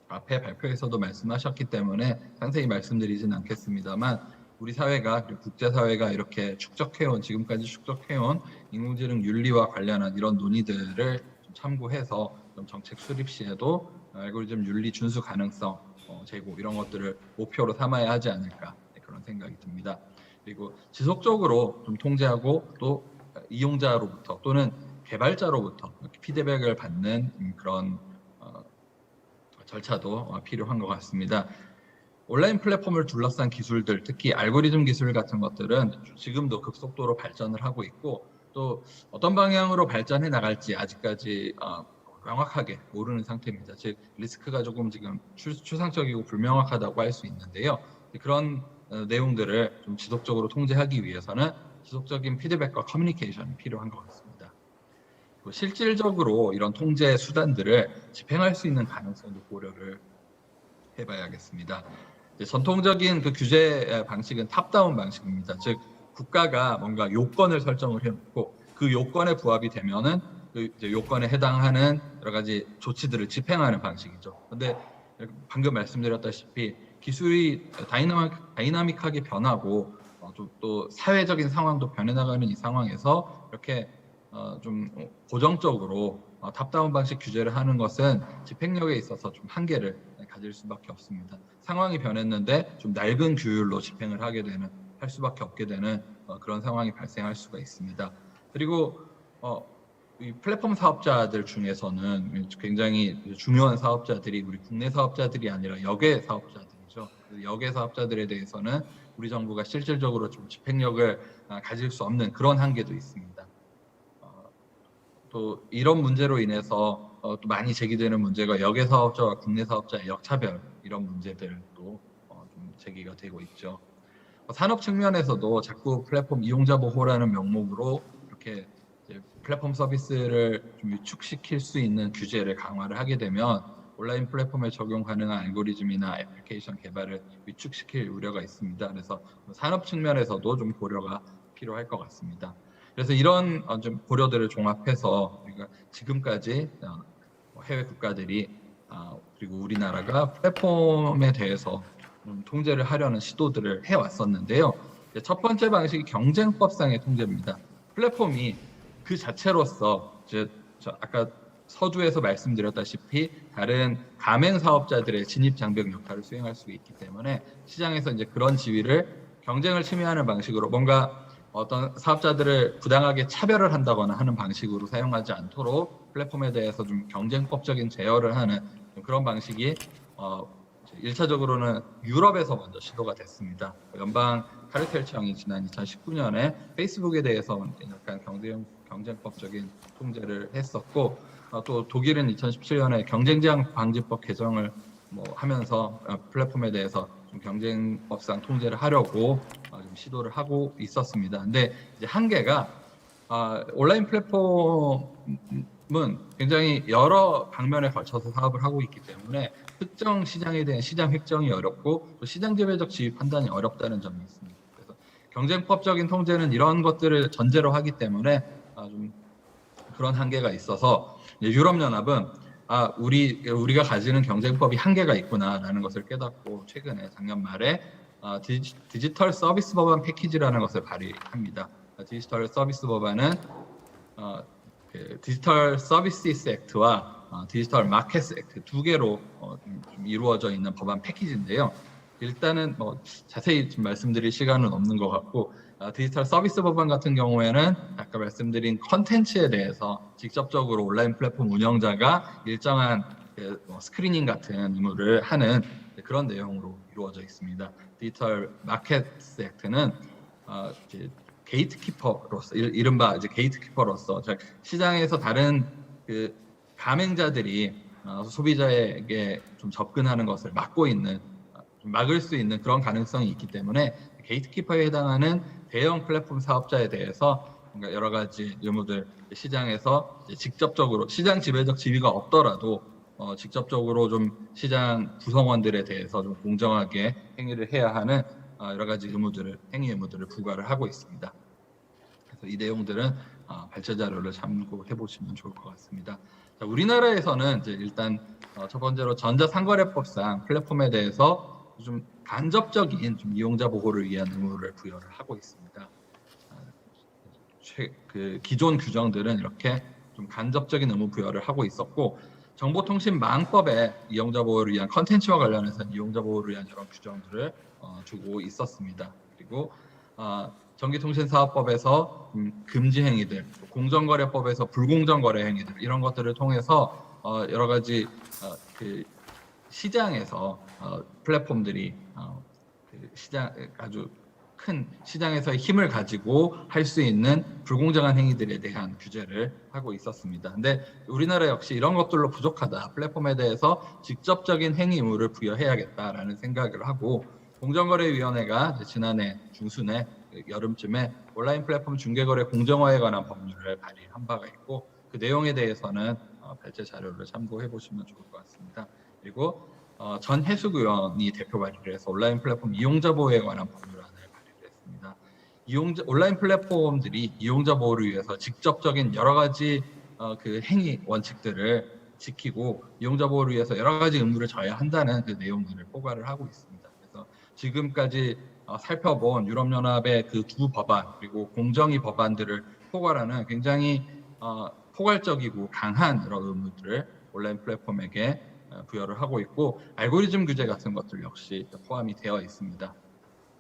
앞에 발표에서도 말씀하셨기 때문에 상세히 말씀드리진 않겠습니다만 우리 사회가 그리고 국제사회가 이렇게 지금까지 축적해온 인공지능 윤리와 관련한 이런 논의들을 좀 참고해서 좀 정책 수립 시에도 알고리즘 윤리 준수 가능성 제고 이런 것들을 목표로 삼아야 하지 않을까 그런 생각이 듭니다. 그리고 지속적으로 좀 통제하고 또 이용자로부터 또는 개발자로부터 피드백을 받는 그런 절차도 필요한 것 같습니다. 온라인 플랫폼을 둘러싼 기술들, 특히 알고리즘 기술 같은 것들은 지금도 급속도로 발전을 하고 있고 또 어떤 방향으로 발전해 나갈지 아직까지 명확하게 모르는 상태입니다. 즉 리스크가 조금 지금 추상적이고 불명확하다고 할 수 있는데요. 그런 내용들을 좀 지속적으로 통제하기 위해서는 지속적인 피드백과 커뮤니케이션이 필요한 것 같습니다. 그리고 실질적으로 이런 통제 수단들을 집행할 수 있는 가능성도 고려를 해봐야겠습니다. 전통적인 그 규제 방식은 탑다운 방식입니다. 즉 국가가 뭔가 요건을 설정을 해놓고 그 요건에 부합이 되면은 그 이제 요건에 해당하는 여러 가지 조치들을 집행하는 방식이죠. 그런데 방금 말씀드렸다시피 기술이 다이나믹하게 변하고 또 사회적인 상황도 변해나가는 이 상황에서 이렇게 좀 고정적으로 탑다운 방식 규제를 하는 것은 집행력에 있어서 좀 한계를 가질 수밖에 없습니다. 상황이 변했는데 좀 낡은 규율로 집행을 할 수밖에 없게 되는 그런 상황이 발생할 수가 있습니다. 그리고 이 플랫폼 사업자들 중에서는 굉장히 중요한 사업자들이 우리 국내 사업자들이 아니라 역외 사업자들이죠. 역외 사업자들에 대해서는 우리 정부가 실질적으로 좀 집행력을 가질 수 없는 그런 한계도 있습니다. 또 이런 문제로 인해서 또 많이 제기되는 문제가 역외 사업자와 국내 사업자의 역차별 이런 문제들도 좀 제기가 되고 있죠. 산업 측면에서도 자꾸 플랫폼 이용자 보호라는 명목으로 이렇게 이제 플랫폼 서비스를 좀 위축시킬 수 있는 규제를 강화를 하게 되면 온라인 플랫폼에 적용 가능한 알고리즘이나 애플리케이션 개발을 위축시킬 우려가 있습니다. 그래서 산업 측면에서도 좀 고려가 필요할 것 같습니다. 그래서 이런 좀 고려들을 종합해서 우리가 지금까지 해외 국가들이 그리고 우리나라가 플랫폼에 대해서 통제를 하려는 시도들을 해왔었는데요. 첫 번째 방식이 경쟁법상의 통제입니다. 플랫폼이 그 자체로서 아까 서두에서 말씀드렸다시피 다른 가맹 사업자들의 진입 장벽 역할을 수행할 수 있기 때문에 시장에서 이제 그런 지위를 경쟁을 침해하는 방식으로 뭔가 어떤 사업자들을 부당하게 차별을 한다거나 하는 방식으로 사용하지 않도록 플랫폼에 대해서 좀 경쟁법적인 제어를 하는 그런 방식이 1차적으로는 유럽에서 먼저 시도가 됐습니다. 연방 카르텔청이 지난 2019년에 페이스북에 대해서 약간 경쟁법적인 통제를 했었고 또 독일은 2017년에 경쟁제한 방지법 개정을 하면서 플랫폼에 대해서 좀 경쟁법상 통제를 하려고 좀 시도를 하고 있었습니다. 근데 이제 한계가 온라인 플랫폼은 굉장히 여러 방면에 걸쳐서 사업을 하고 있기 때문에 특정 시장에 대한 시장 획정이 어렵고 또 시장 지배적 지위 판단이 어렵다는 점이 있습니다. 그래서 경쟁법적인 통제는 이런 것들을 전제로 하기 때문에 좀 그런 한계가 있어서 유럽연합은 우리가 가지는 경쟁법이 한계가 있구나라는 것을 깨닫고 최근에 작년 말에 디지털 서비스 법안 패키지라는 것을 발의합니다. 디지털 서비스 법안은 디지털 서비스 액트와 디지털 마켓 액트 두 개로 좀 이루어져 있는 법안 패키지인데요. 일단은 뭐 자세히 좀 말씀드릴 시간은 없는 것 같고 디지털 서비스 법안 같은 경우에는 아까 말씀드린 컨텐츠에 대해서 직접적으로 온라인 플랫폼 운영자가 일정한 스크리닝 같은 의무를 하는 그런 내용으로 이루어져 있습니다. 디지털 마켓스 액트는 이제 게이트키퍼로서 이른바 이제 게이트키퍼로서 시장에서 다른 그 가맹자들이 소비자에게 좀 접근하는 것을 막고 있는 좀 막을 수 있는 그런 가능성이 있기 때문에 게이트키퍼에 해당하는 대형 플랫폼 사업자에 대해서 뭔가 여러 가지 의무들 시장에서 직접적으로 시장 지배적 지위가 없더라도 직접적으로 좀 시장 구성원들에 대해서 좀 공정하게 행위를 해야 하는 여러 가지 행위 의무들을 부과를 하고 있습니다. 그래서 이 내용들은 발제 자료를 참고해 보시면 좋을 것 같습니다. 자, 우리나라에서는 이제 일단 첫 번째로 전자상거래법상 플랫폼에 대해서 좀 간접적인 좀 이용자 보호를 위한 의무를 부여를 하고 있습니다. 그 기존 규정들은 이렇게 좀 간접적인 의무 부여를 하고 있었고, 정보통신망법에 이용자 보호를 위한 컨텐츠와 관련해서 이용자 보호를 위한 여러 규정들을 두고 있었습니다. 그리고 전기통신사업법에서 금지 행위들, 공정거래법에서 불공정거래 행위들 이런 것들을 통해서 여러 가지 그 시장에서 플랫폼들이 그 시장 아주 큰 시장에서의 힘을 가지고 할 수 있는 불공정한 행위들에 대한 규제를 하고 있었습니다. 근데 우리나라 역시 이런 것들로 부족하다. 플랫폼에 대해서 직접적인 행위 의무를 부여해야겠다라는 생각을 하고 공정거래위원회가 지난해 중순에 여름쯤에 온라인 플랫폼 중개거래 공정화에 관한 법률을 발의한 바가 있고 그 내용에 대해서는 발제 자료를 참고해 보시면 좋을 것 같습니다. 그리고 전해숙 의원이 대표 발의를 해서 온라인 플랫폼 이용자 보호에 관한 법률안을 발의를 했습니다. 온라인 플랫폼들이 이용자 보호를 위해서 직접적인 여러 가지 그 행위 원칙들을 지키고 이용자 보호를 위해서 여러 가지 의무를 져야 한다는 그 내용들을 포괄을 하고 있습니다. 그래서 지금까지 살펴본 유럽연합의 그 두 법안 그리고 공정위 법안들을 포괄하는 굉장히 포괄적이고 강한 여러 의무들을 온라인 플랫폼에게 부여를 하고 있고 알고리즘 규제 같은 것들 역시 포함이 되어 있습니다.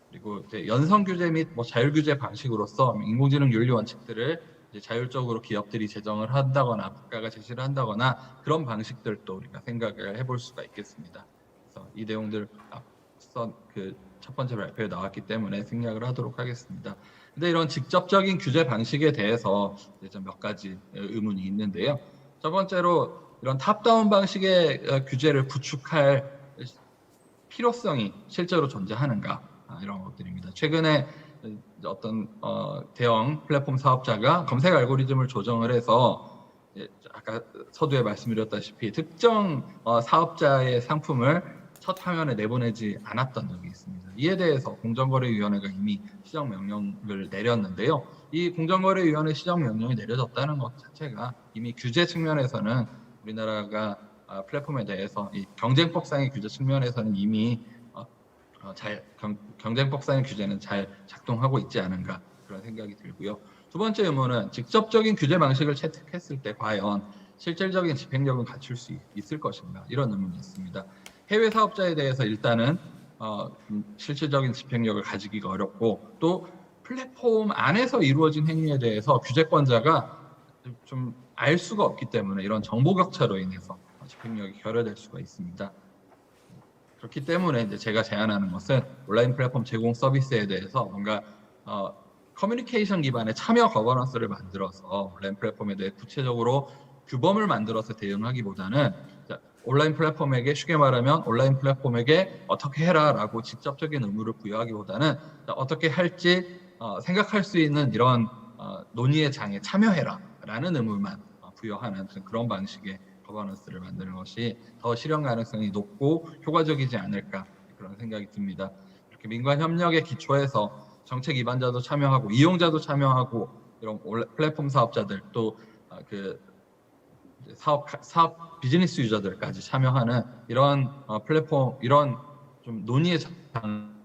그리고 이제 연성 규제 및 자율 규제 방식으로서 인공지능 윤리 원칙들을 이제 자율적으로 기업들이 제정을 한다거나 국가가 제시를 한다거나 그런 방식들도 우리가 생각을 해볼 수가 있겠습니다. 그래서 이 내용들 앞선 그 첫 번째 발표에 나왔기 때문에 생략을 하도록 하겠습니다. 근데 이런 직접적인 규제 방식에 대해서 이제 몇 가지 의문이 있는데요. 첫 번째로 이런 탑다운 방식의 규제를 구축할 필요성이 실제로 존재하는가 이런 것들입니다. 최근에 어떤 대형 플랫폼 사업자가 검색 알고리즘을 조정을 해서 아까 서두에 말씀드렸다시피 특정 사업자의 상품을 첫 화면에 내보내지 않았던 적이 있습니다. 이에 대해서 공정거래위원회가 이미 시정명령을 내렸는데요. 이 공정거래위원회 시정명령이 내려졌다는 것 자체가 이미 규제 측면에서는 우리나라가 플랫폼에 대해서 이 경쟁법상의 규제 측면에서는 이미 경쟁법상의 규제는 잘 작동하고 있지 않은가 그런 생각이 들고요. 두 번째 의무는 직접적인 규제 방식을 채택했을 때 과연 실질적인 집행력은 갖출 수 있을 것인가 이런 의문이 있습니다. 해외 사업자에 대해서 일단은 실질적인 집행력을 가지기가 어렵고 또 플랫폼 안에서 이루어진 행위에 대해서 규제권자가 좀 알 수가 없기 때문에 이런 정보 격차로 인해서 집행력이 결여될 수가 있습니다. 그렇기 때문에 이제 제가 제안하는 것은 온라인 플랫폼 제공 서비스에 대해서 뭔가 커뮤니케이션 기반의 참여 거버넌스를 만들어서 온라인 플랫폼에 대해 구체적으로 규범을 만들어서 대응하기보다는 온라인 플랫폼에게 쉽게 말하면 온라인 플랫폼에게 어떻게 해라라고 직접적인 의무를 부여하기보다는 어떻게 할지 생각할 수 있는 이런 논의의 장에 참여해라라는 의무만 부여하는 그런 방식의 거버넌스를 만드는 것이 더 실현 가능성이 높고 효과적이지 않을까 그런 생각이 듭니다. 이렇게 민관 협력에 기초해서 정책 입안자도 참여하고 이용자도 참여하고 이런 플랫폼 사업자들 또 그 사업 비즈니스 유저들까지 참여하는 이런 플랫폼 이런 좀 논의의 장을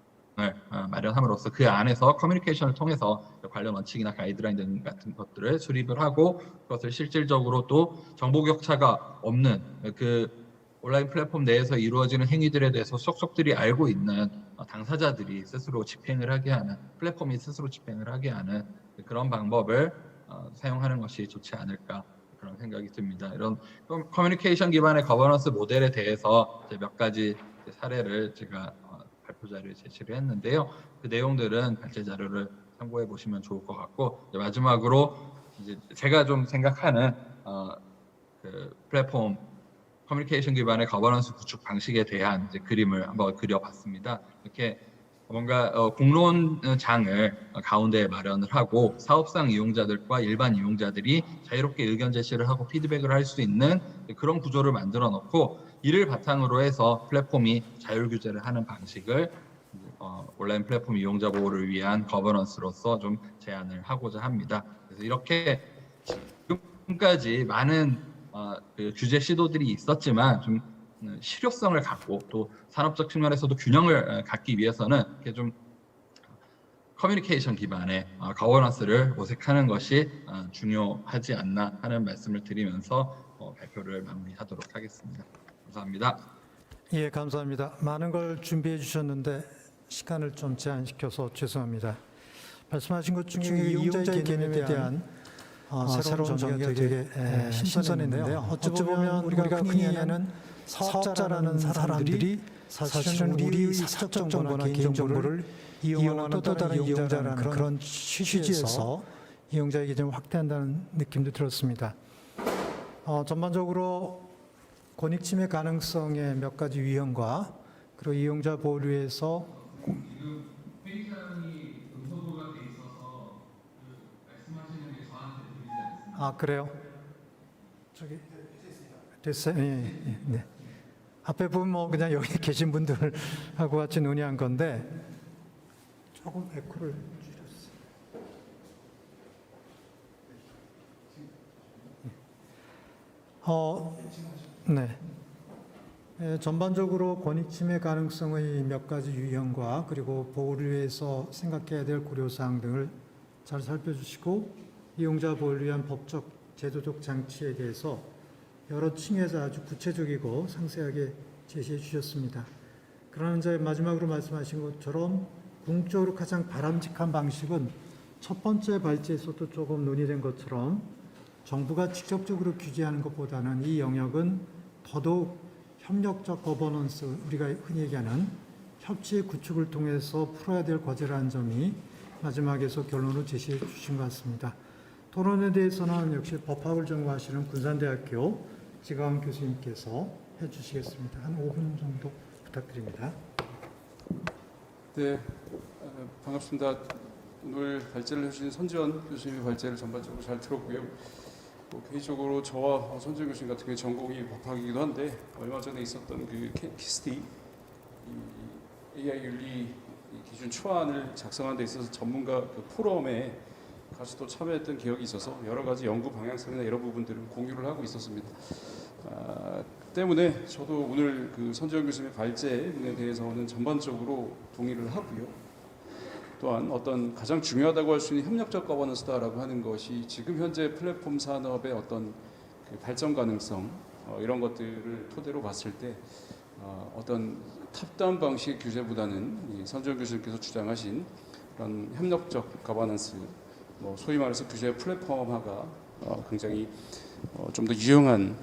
마련함으로써 그 안에서 커뮤니케이션을 통해서 관련 원칙이나 가이드라인 등 같은 것들을 수립을 하고 그것을 실질적으로 또 정보 격차가 없는 그 온라인 플랫폼 내에서 이루어지는 행위들에 대해서 속속들이 알고 있는 당사자들이 스스로 집행을 하게 하는, 플랫폼이 스스로 집행을 하게 하는 그런 방법을 사용하는 것이 좋지 않을까, 그런 생각이 듭니다. 이런 커뮤니케이션 기반의 거버넌스 모델에 대해서 이제 몇 가지 사례를 제가 발표 자료에 제시를 했는데요. 그 내용들은 발제 자료를 참고해 보시면 좋을 것 같고, 이제 마지막으로 이제 제가 좀 생각하는 그 플랫폼 커뮤니케이션 기반의 거버넌스 구축 방식에 대한 이제 그림을 한번 그려봤습니다. 이렇게 뭔가 공론장을 가운데에 마련을 하고 사업상 이용자들과 일반 이용자들이 자유롭게 의견 제시를 하고 피드백을 할 수 있는 그런 구조를 만들어 놓고, 이를 바탕으로 해서 플랫폼이 자율 규제를 하는 방식을 온라인 플랫폼 이용자 보호를 위한 거버넌스로서 좀 제안을 하고자 합니다. 그래서 이렇게 지금까지 많은 그 규제 시도들이 있었지만 좀 실효성을 갖고 또 산업적 측면에서도 균형을 갖기 위해서는 이렇게 좀 커뮤니케이션 기반의 거버넌스를 모색하는 것이 중요하지 않나 하는 말씀을 드리면서 발표를 마무리하도록 하겠습니다. 감사합니다. 예, 감사합니다. 많은 걸 준비해 주셨는데 시간을 좀 제한시켜서 죄송합니다. 말씀하신 것 중에 이용자의 개념에 대한 새로운 정의가 되게 신선했는데요. 어찌 보면 우리가 흔히 얘기하는 사업자라는 사람들이 사실은 우리의 사적 정보나 개인정보를 이용하는 또 다른 이용자라는 그런 취지에서 이용자의 개념을 확대한다는 느낌도 들었습니다. 전반적으로 권익침해 가능성의 몇 가지 유형과 그리고 이용자 보호를 위해서 회의 사항이 음성도가 돼 있어서 말씀하시는 게 저한테 들리지 않습니다. 아, 그래요? 저기 됐어요. 예, 예, 네. 앞에 보면 뭐 그냥 여기 계신 분들하고 같이 논의한 건데 조금 에코를 줄였어요. 네. 전반적으로 권익침해 가능성의 몇 가지 유형과 그리고 보호를 위해서 생각해야 될 고려사항 등을 잘 살펴주시고 이용자 보호를 위한 법적, 제도적 장치에 대해서 여러 층에서 아주 구체적이고 상세하게 제시해 주셨습니다. 그러나 이제 마지막으로 말씀하신 것처럼 궁극적으로 가장 바람직한 방식은 첫 번째 발제에서도 조금 논의된 것처럼 정부가 직접적으로 규제하는 것보다는 이 영역은 더더욱 협력적 거버넌스, 우리가 흔히 얘기하는 협치의 구축을 통해서 풀어야 될 과제라는 점이 마지막에서 결론으로 제시해 주신 것 같습니다. 토론에 대해서는 역시 법학을 전공하시는 군산대학교 지강 교수님께서 해주시겠습니다. 한 5분 정도 부탁드립니다. 네, 반갑습니다. 오늘 발제를 해주신 선지원 교수님의 발제를 전반적으로 잘 들었고요. 개인적으로 저와 선지원 교수님 같은 경우 전공이 법학이기도 한데 얼마 전에 있었던 그 키스티 AI 윤리 기준 초안을 작성하는 데 있어서 전문가 그 포럼에 같이 또 참여했던 기억이 있어서 여러 가지 연구 방향성이나 이런 부분들을 공유를 하고 있었습니다. 때문에 저도 오늘 그 선지원 교수님의 발제문에 대해서는 전반적으로 동의를 하고요. 또한 어떤 가장 중요하다고 할 수 있는 협력적 거버넌스다라고 하는 것이 지금 현재 플랫폼 산업의 어떤 그 발전 가능성 이런 것들을 토대로 봤을 때 어떤 탑다운 방식의 규제보다는 선지원 교수님께서 주장하신 그런 협력적 거버넌스, 소위 말해서 규제 플랫폼화가 굉장히 좀 더 유용한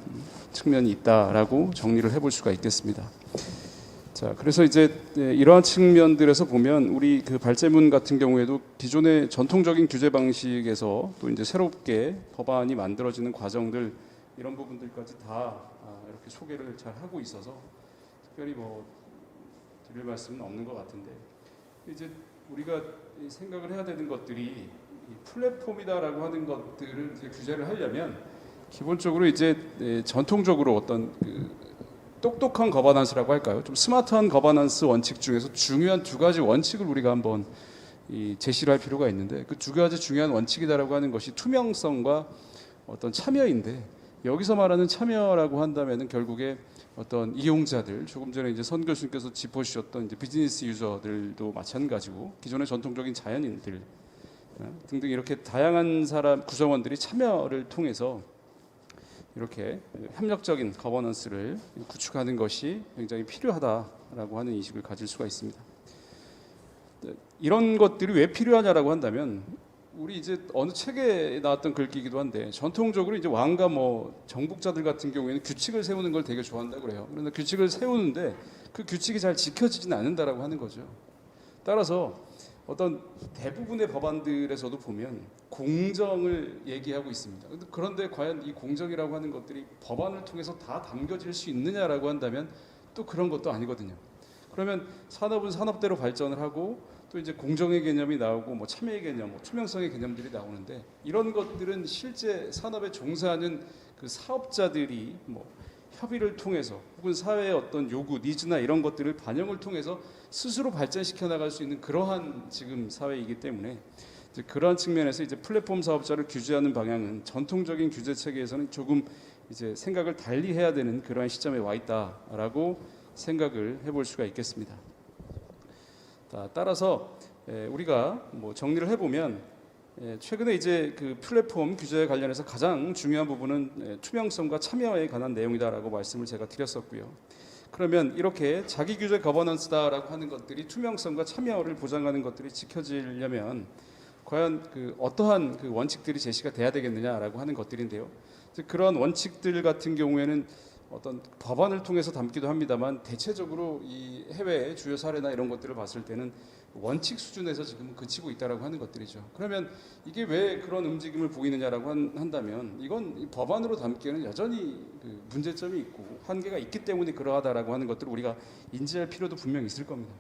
측면이 있다라고 정리를 해볼 수가 있겠습니다. 자, 그래서 이제 이러한 측면들에서 보면 우리 그 발제문 같은 경우에도 기존의 전통적인 규제 방식에서 또 이제 새롭게 법안이 만들어지는 과정들 이런 부분들까지 다 이렇게 소개를 잘 하고 있어서 특별히 드릴 말씀은 없는 것 같은데, 이제 우리가 생각을 해야 되는 것들이 이 플랫폼이다라고 하는 것들을 이제 규제를 하려면 기본적으로 이제 전통적으로 어떤 그 똑똑한 거버넌스라고 할까요? 좀 스마트한 거버넌스 원칙 중에서 중요한 두 가지 원칙을 우리가 한번 제시를 할 필요가 있는데, 그 두 가지 중요한 원칙이다라고 하는 것이 투명성과 어떤 참여인데, 여기서 말하는 참여라고 한다면은 결국에 어떤 이용자들, 조금 전에 이제 선 교수님께서 짚어주셨던 이제 비즈니스 유저들도 마찬가지고 기존의 전통적인 자연인들 등등 이렇게 다양한 사람 구성원들이 참여를 통해서 이렇게 협력적인 거버넌스를 구축하는 것이 굉장히 필요하다라고 하는 인식을 가질 수가 있습니다. 이런 것들이 왜 필요하냐라고 한다면 우리 이제 어느 책에 나왔던 글귀기도 한데 전통적으로 이제 왕과 뭐 정복자들 같은 경우에는 규칙을 세우는 걸 되게 좋아한다고 그래요. 그런데 규칙을 세우는데 그 규칙이 잘 지켜지지는 않는다라고 하는 거죠. 따라서 어떤 대부분의 법안들에서도 보면 공정을 얘기하고 있습니다. 그런데 과연 이 공정이라고 하는 것들이 법안을 통해서 다 담겨질 수 있느냐라고 한다면 또 그런 것도 아니거든요. 그러면 산업은 산업대로 발전을 하고 또 이제 공정의 개념이 나오고 뭐 참여의 개념, 뭐 투명성의 개념들이 나오는데 이런 것들은 실제 산업에 종사하는 그 사업자들이 뭐 협의를 통해서 혹은 사회의 어떤 요구, 니즈나 이런 것들을 반영을 통해서 스스로 발전시켜 나갈 수 있는 그러한 지금 사회이기 때문에 이제 그러한 측면에서 이제 플랫폼 사업자를 규제하는 방향은 전통적인 규제 체계에서는 조금 이제 생각을 달리 해야 되는 그러한 시점에 와 있다라고 생각을 해볼 수가 있겠습니다. 따라서 우리가 뭐 정리를 해보면 최근에 이제 그 플랫폼 규제에 관련해서 가장 중요한 부분은 투명성과 참여에 관한 내용이다라고 말씀을 제가 드렸었고요. 그러면 이렇게 자기 규제 거버넌스다라고 하는 것들이 투명성과 참여를 보장하는 것들이 지켜지려면 과연 그 어떠한 그 원칙들이 제시가 돼야 되겠느냐라고 하는 것들인데요. 그런 원칙들 같은 경우에는 어떤 법안을 통해서 담기도 합니다만 대체적으로 이 해외의 주요 사례나 이런 것들을 봤을 때는 원칙 수준에서 지금 그치고 있다라고 하는 것들이죠. 그러면 이게 왜 그런 움직임을 보이느냐라고 한다면 이건 이 법안으로 담기에는 여전히 그 문제점이 있고 한계가 있기 때문에 그러하다라고 하는 것들을 우리가 인지할 필요도 분명히 있을 겁니다.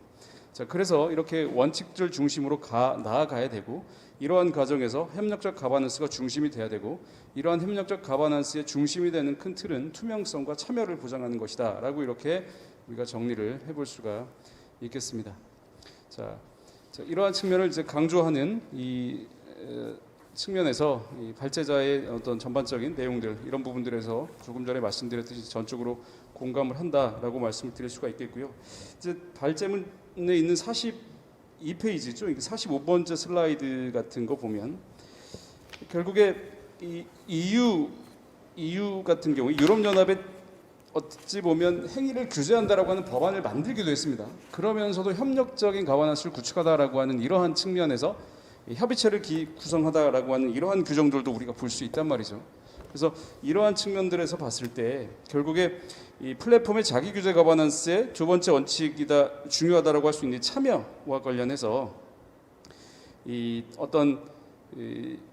자, 그래서 이렇게 원칙들 중심으로 나아가야 되고 이러한 과정에서 협력적 가버넌스가 중심이 돼야 되고 이러한 협력적 가버넌스의 중심이 되는 큰 틀은 투명성과 참여를 보장하는 것이다라고 이렇게 우리가 정리를 해볼 수가 있겠습니다. 자, 이러한 측면을 이제 강조하는 이 측면에서 이 발제자의 어떤 전반적인 내용들 이런 부분들에서 조금 전에 말씀드렸듯이 전적으로 공감을 한다라고 말씀을 드릴 수가 있겠고요. 이제 발제문에 있는 42페이지죠. 45번째 슬라이드 같은 거 보면 결국에 이 EU 같은 경우 유럽연합의 어찌 보면 행위를 규제한다라고 하는 법안을 만들기도 했습니다. 그러면서도 협력적인 가버넌스를 구축하다라고 하는 이러한 측면에서 협의체를 구성하다라고 하는 이러한 규정들도 우리가 볼 수 있단 말이죠. 그래서 이러한 측면들에서 봤을 때 결국에 이 플랫폼의 자기 규제 거버넌스의 두 번째 원칙이다 중요하다라고 할 수 있는 참여와 관련해서 이 어떤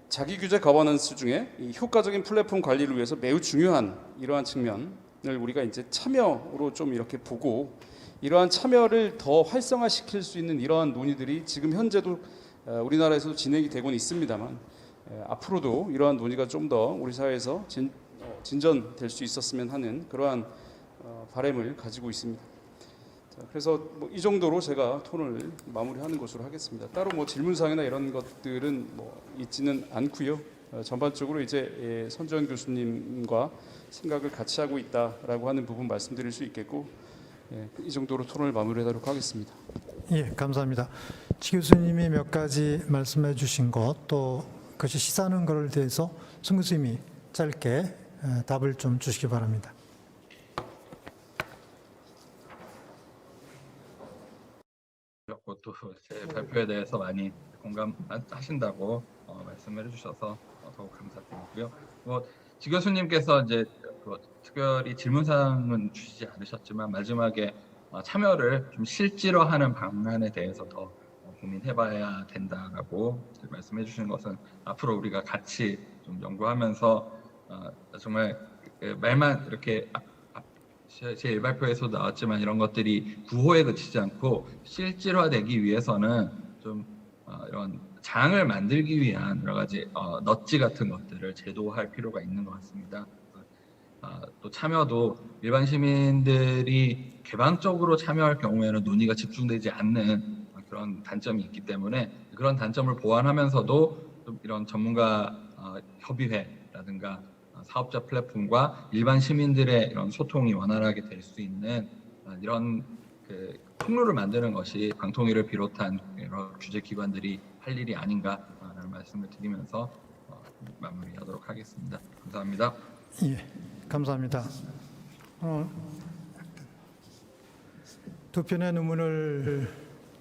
자기 규제 거버넌스 중에 이 효과적인 플랫폼 관리를 위해서 매우 중요한 이러한 측면을 우리가 이제 참여로 좀 이렇게 보고 이러한 참여를 더 활성화시킬 수 있는 이러한 논의들이 지금 현재도 우리나라에서도 진행이 되고는 있습니다만 앞으로도 이러한 논의가 좀 더 우리 사회에서 진전될 수 있었으면 하는 그러한 바람을 가지고 있습니다. 자, 그래서 뭐 이 정도로 제가 토론을 마무리하는 것으로 하겠습니다. 따로 뭐 질문사항이나 이런 것들은 뭐 있지는 않고요. 전반적으로 이제 선지원 교수님과 생각을 같이 하고 있다라고 하는 부분 말씀드릴 수 있겠고 이 정도로 토론을 마무리하도록 하겠습니다. 예, 감사합니다. 지 교수님이 몇 가지 말씀해 주신 것 또 그것이 시사하는 것에 대해서 송 교수님이 짧게 답을 좀 주시기 바랍니다. 또 제 발표에 대해서 많이 공감하신다고 말씀을 해주셔서 더욱 감사드리고요. 지 교수님께서 이제 특별히 질문사항은 주시지 않으셨지만 마지막에 참여를 좀 실질화하는 방안에 대해서 더 고민해봐야 된다라고 말씀해 주시는 것은 앞으로 우리가 같이 좀 연구하면서 정말 말만 이렇게 제 일발표에서도 나왔지만 이런 것들이 구호에 그치지 않고 실질화되기 위해서는 좀 이런 장을 만들기 위한 여러 가지 넛지 같은 것들을 제도화할 필요가 있는 것 같습니다. 또 참여도 일반 시민들이 개방적으로 참여할 경우에는 논의가 집중되지 않는 그런 단점이 있기 때문에 그런 단점을 보완하면서도 좀 이런 전문가 협의회라든가 사업자 플랫폼과 일반 시민들의 이런 소통이 원활하게 될 수 있는 이런 그 통로를 만드는 것이 방통위를 비롯한 여러 규제 기관들이 할 일이 아닌가라는 말씀을 드리면서 마무리하도록 하겠습니다. 감사합니다. 예. 감사합니다. 두 편의 논문을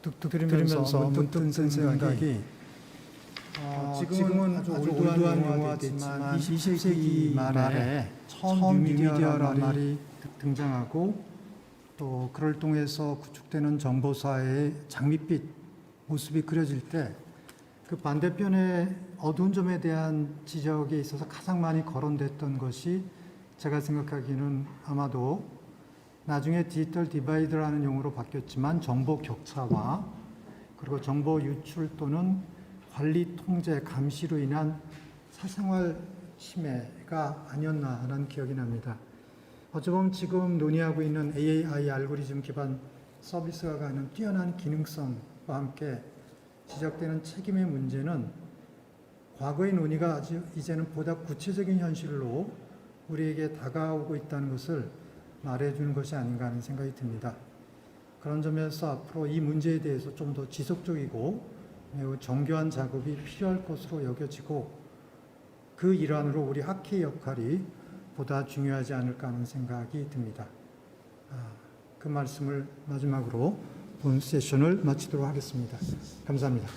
뚝뚝 들으면서 문득 든 생각이 지금은 아주 올드한 용어가 됐지만 20세기 말에 처음 뉴미디어라는 말이 등장하고 또 그를 통해서 구축되는 정보사회의 장밋빛 모습이 그려질 때 그 반대편의 어두운 점에 대한 지적에 있어서 가장 많이 거론됐던 것이 제가 생각하기에는 아마도 나중에 디지털 디바이드라는 용어로 바뀌었지만 정보 격차와 그리고 정보 유출 또는 관리 통제 감시로 인한 사생활 침해가 아니었나 하는 기억이 납니다. 어찌 보면 지금 논의하고 있는 AI 알고리즘 기반 서비스가 가는 뛰어난 기능성과 함께 지적되는 책임의 문제는 과거의 논의가 아주 이제는 보다 구체적인 현실로 우리에게 다가오고 있다는 것을 말해주는 것이 아닌가 하는 생각이 듭니다. 그런 점에서 앞으로 이 문제에 대해서 좀 더 지속적이고 매우 정교한 작업이 필요할 것으로 여겨지고 그 일환으로 우리 학회의 역할이 보다 중요하지 않을까 하는 생각이 듭니다. 그 말씀을 마지막으로 본 세션을 마치도록 하겠습니다. 감사합니다.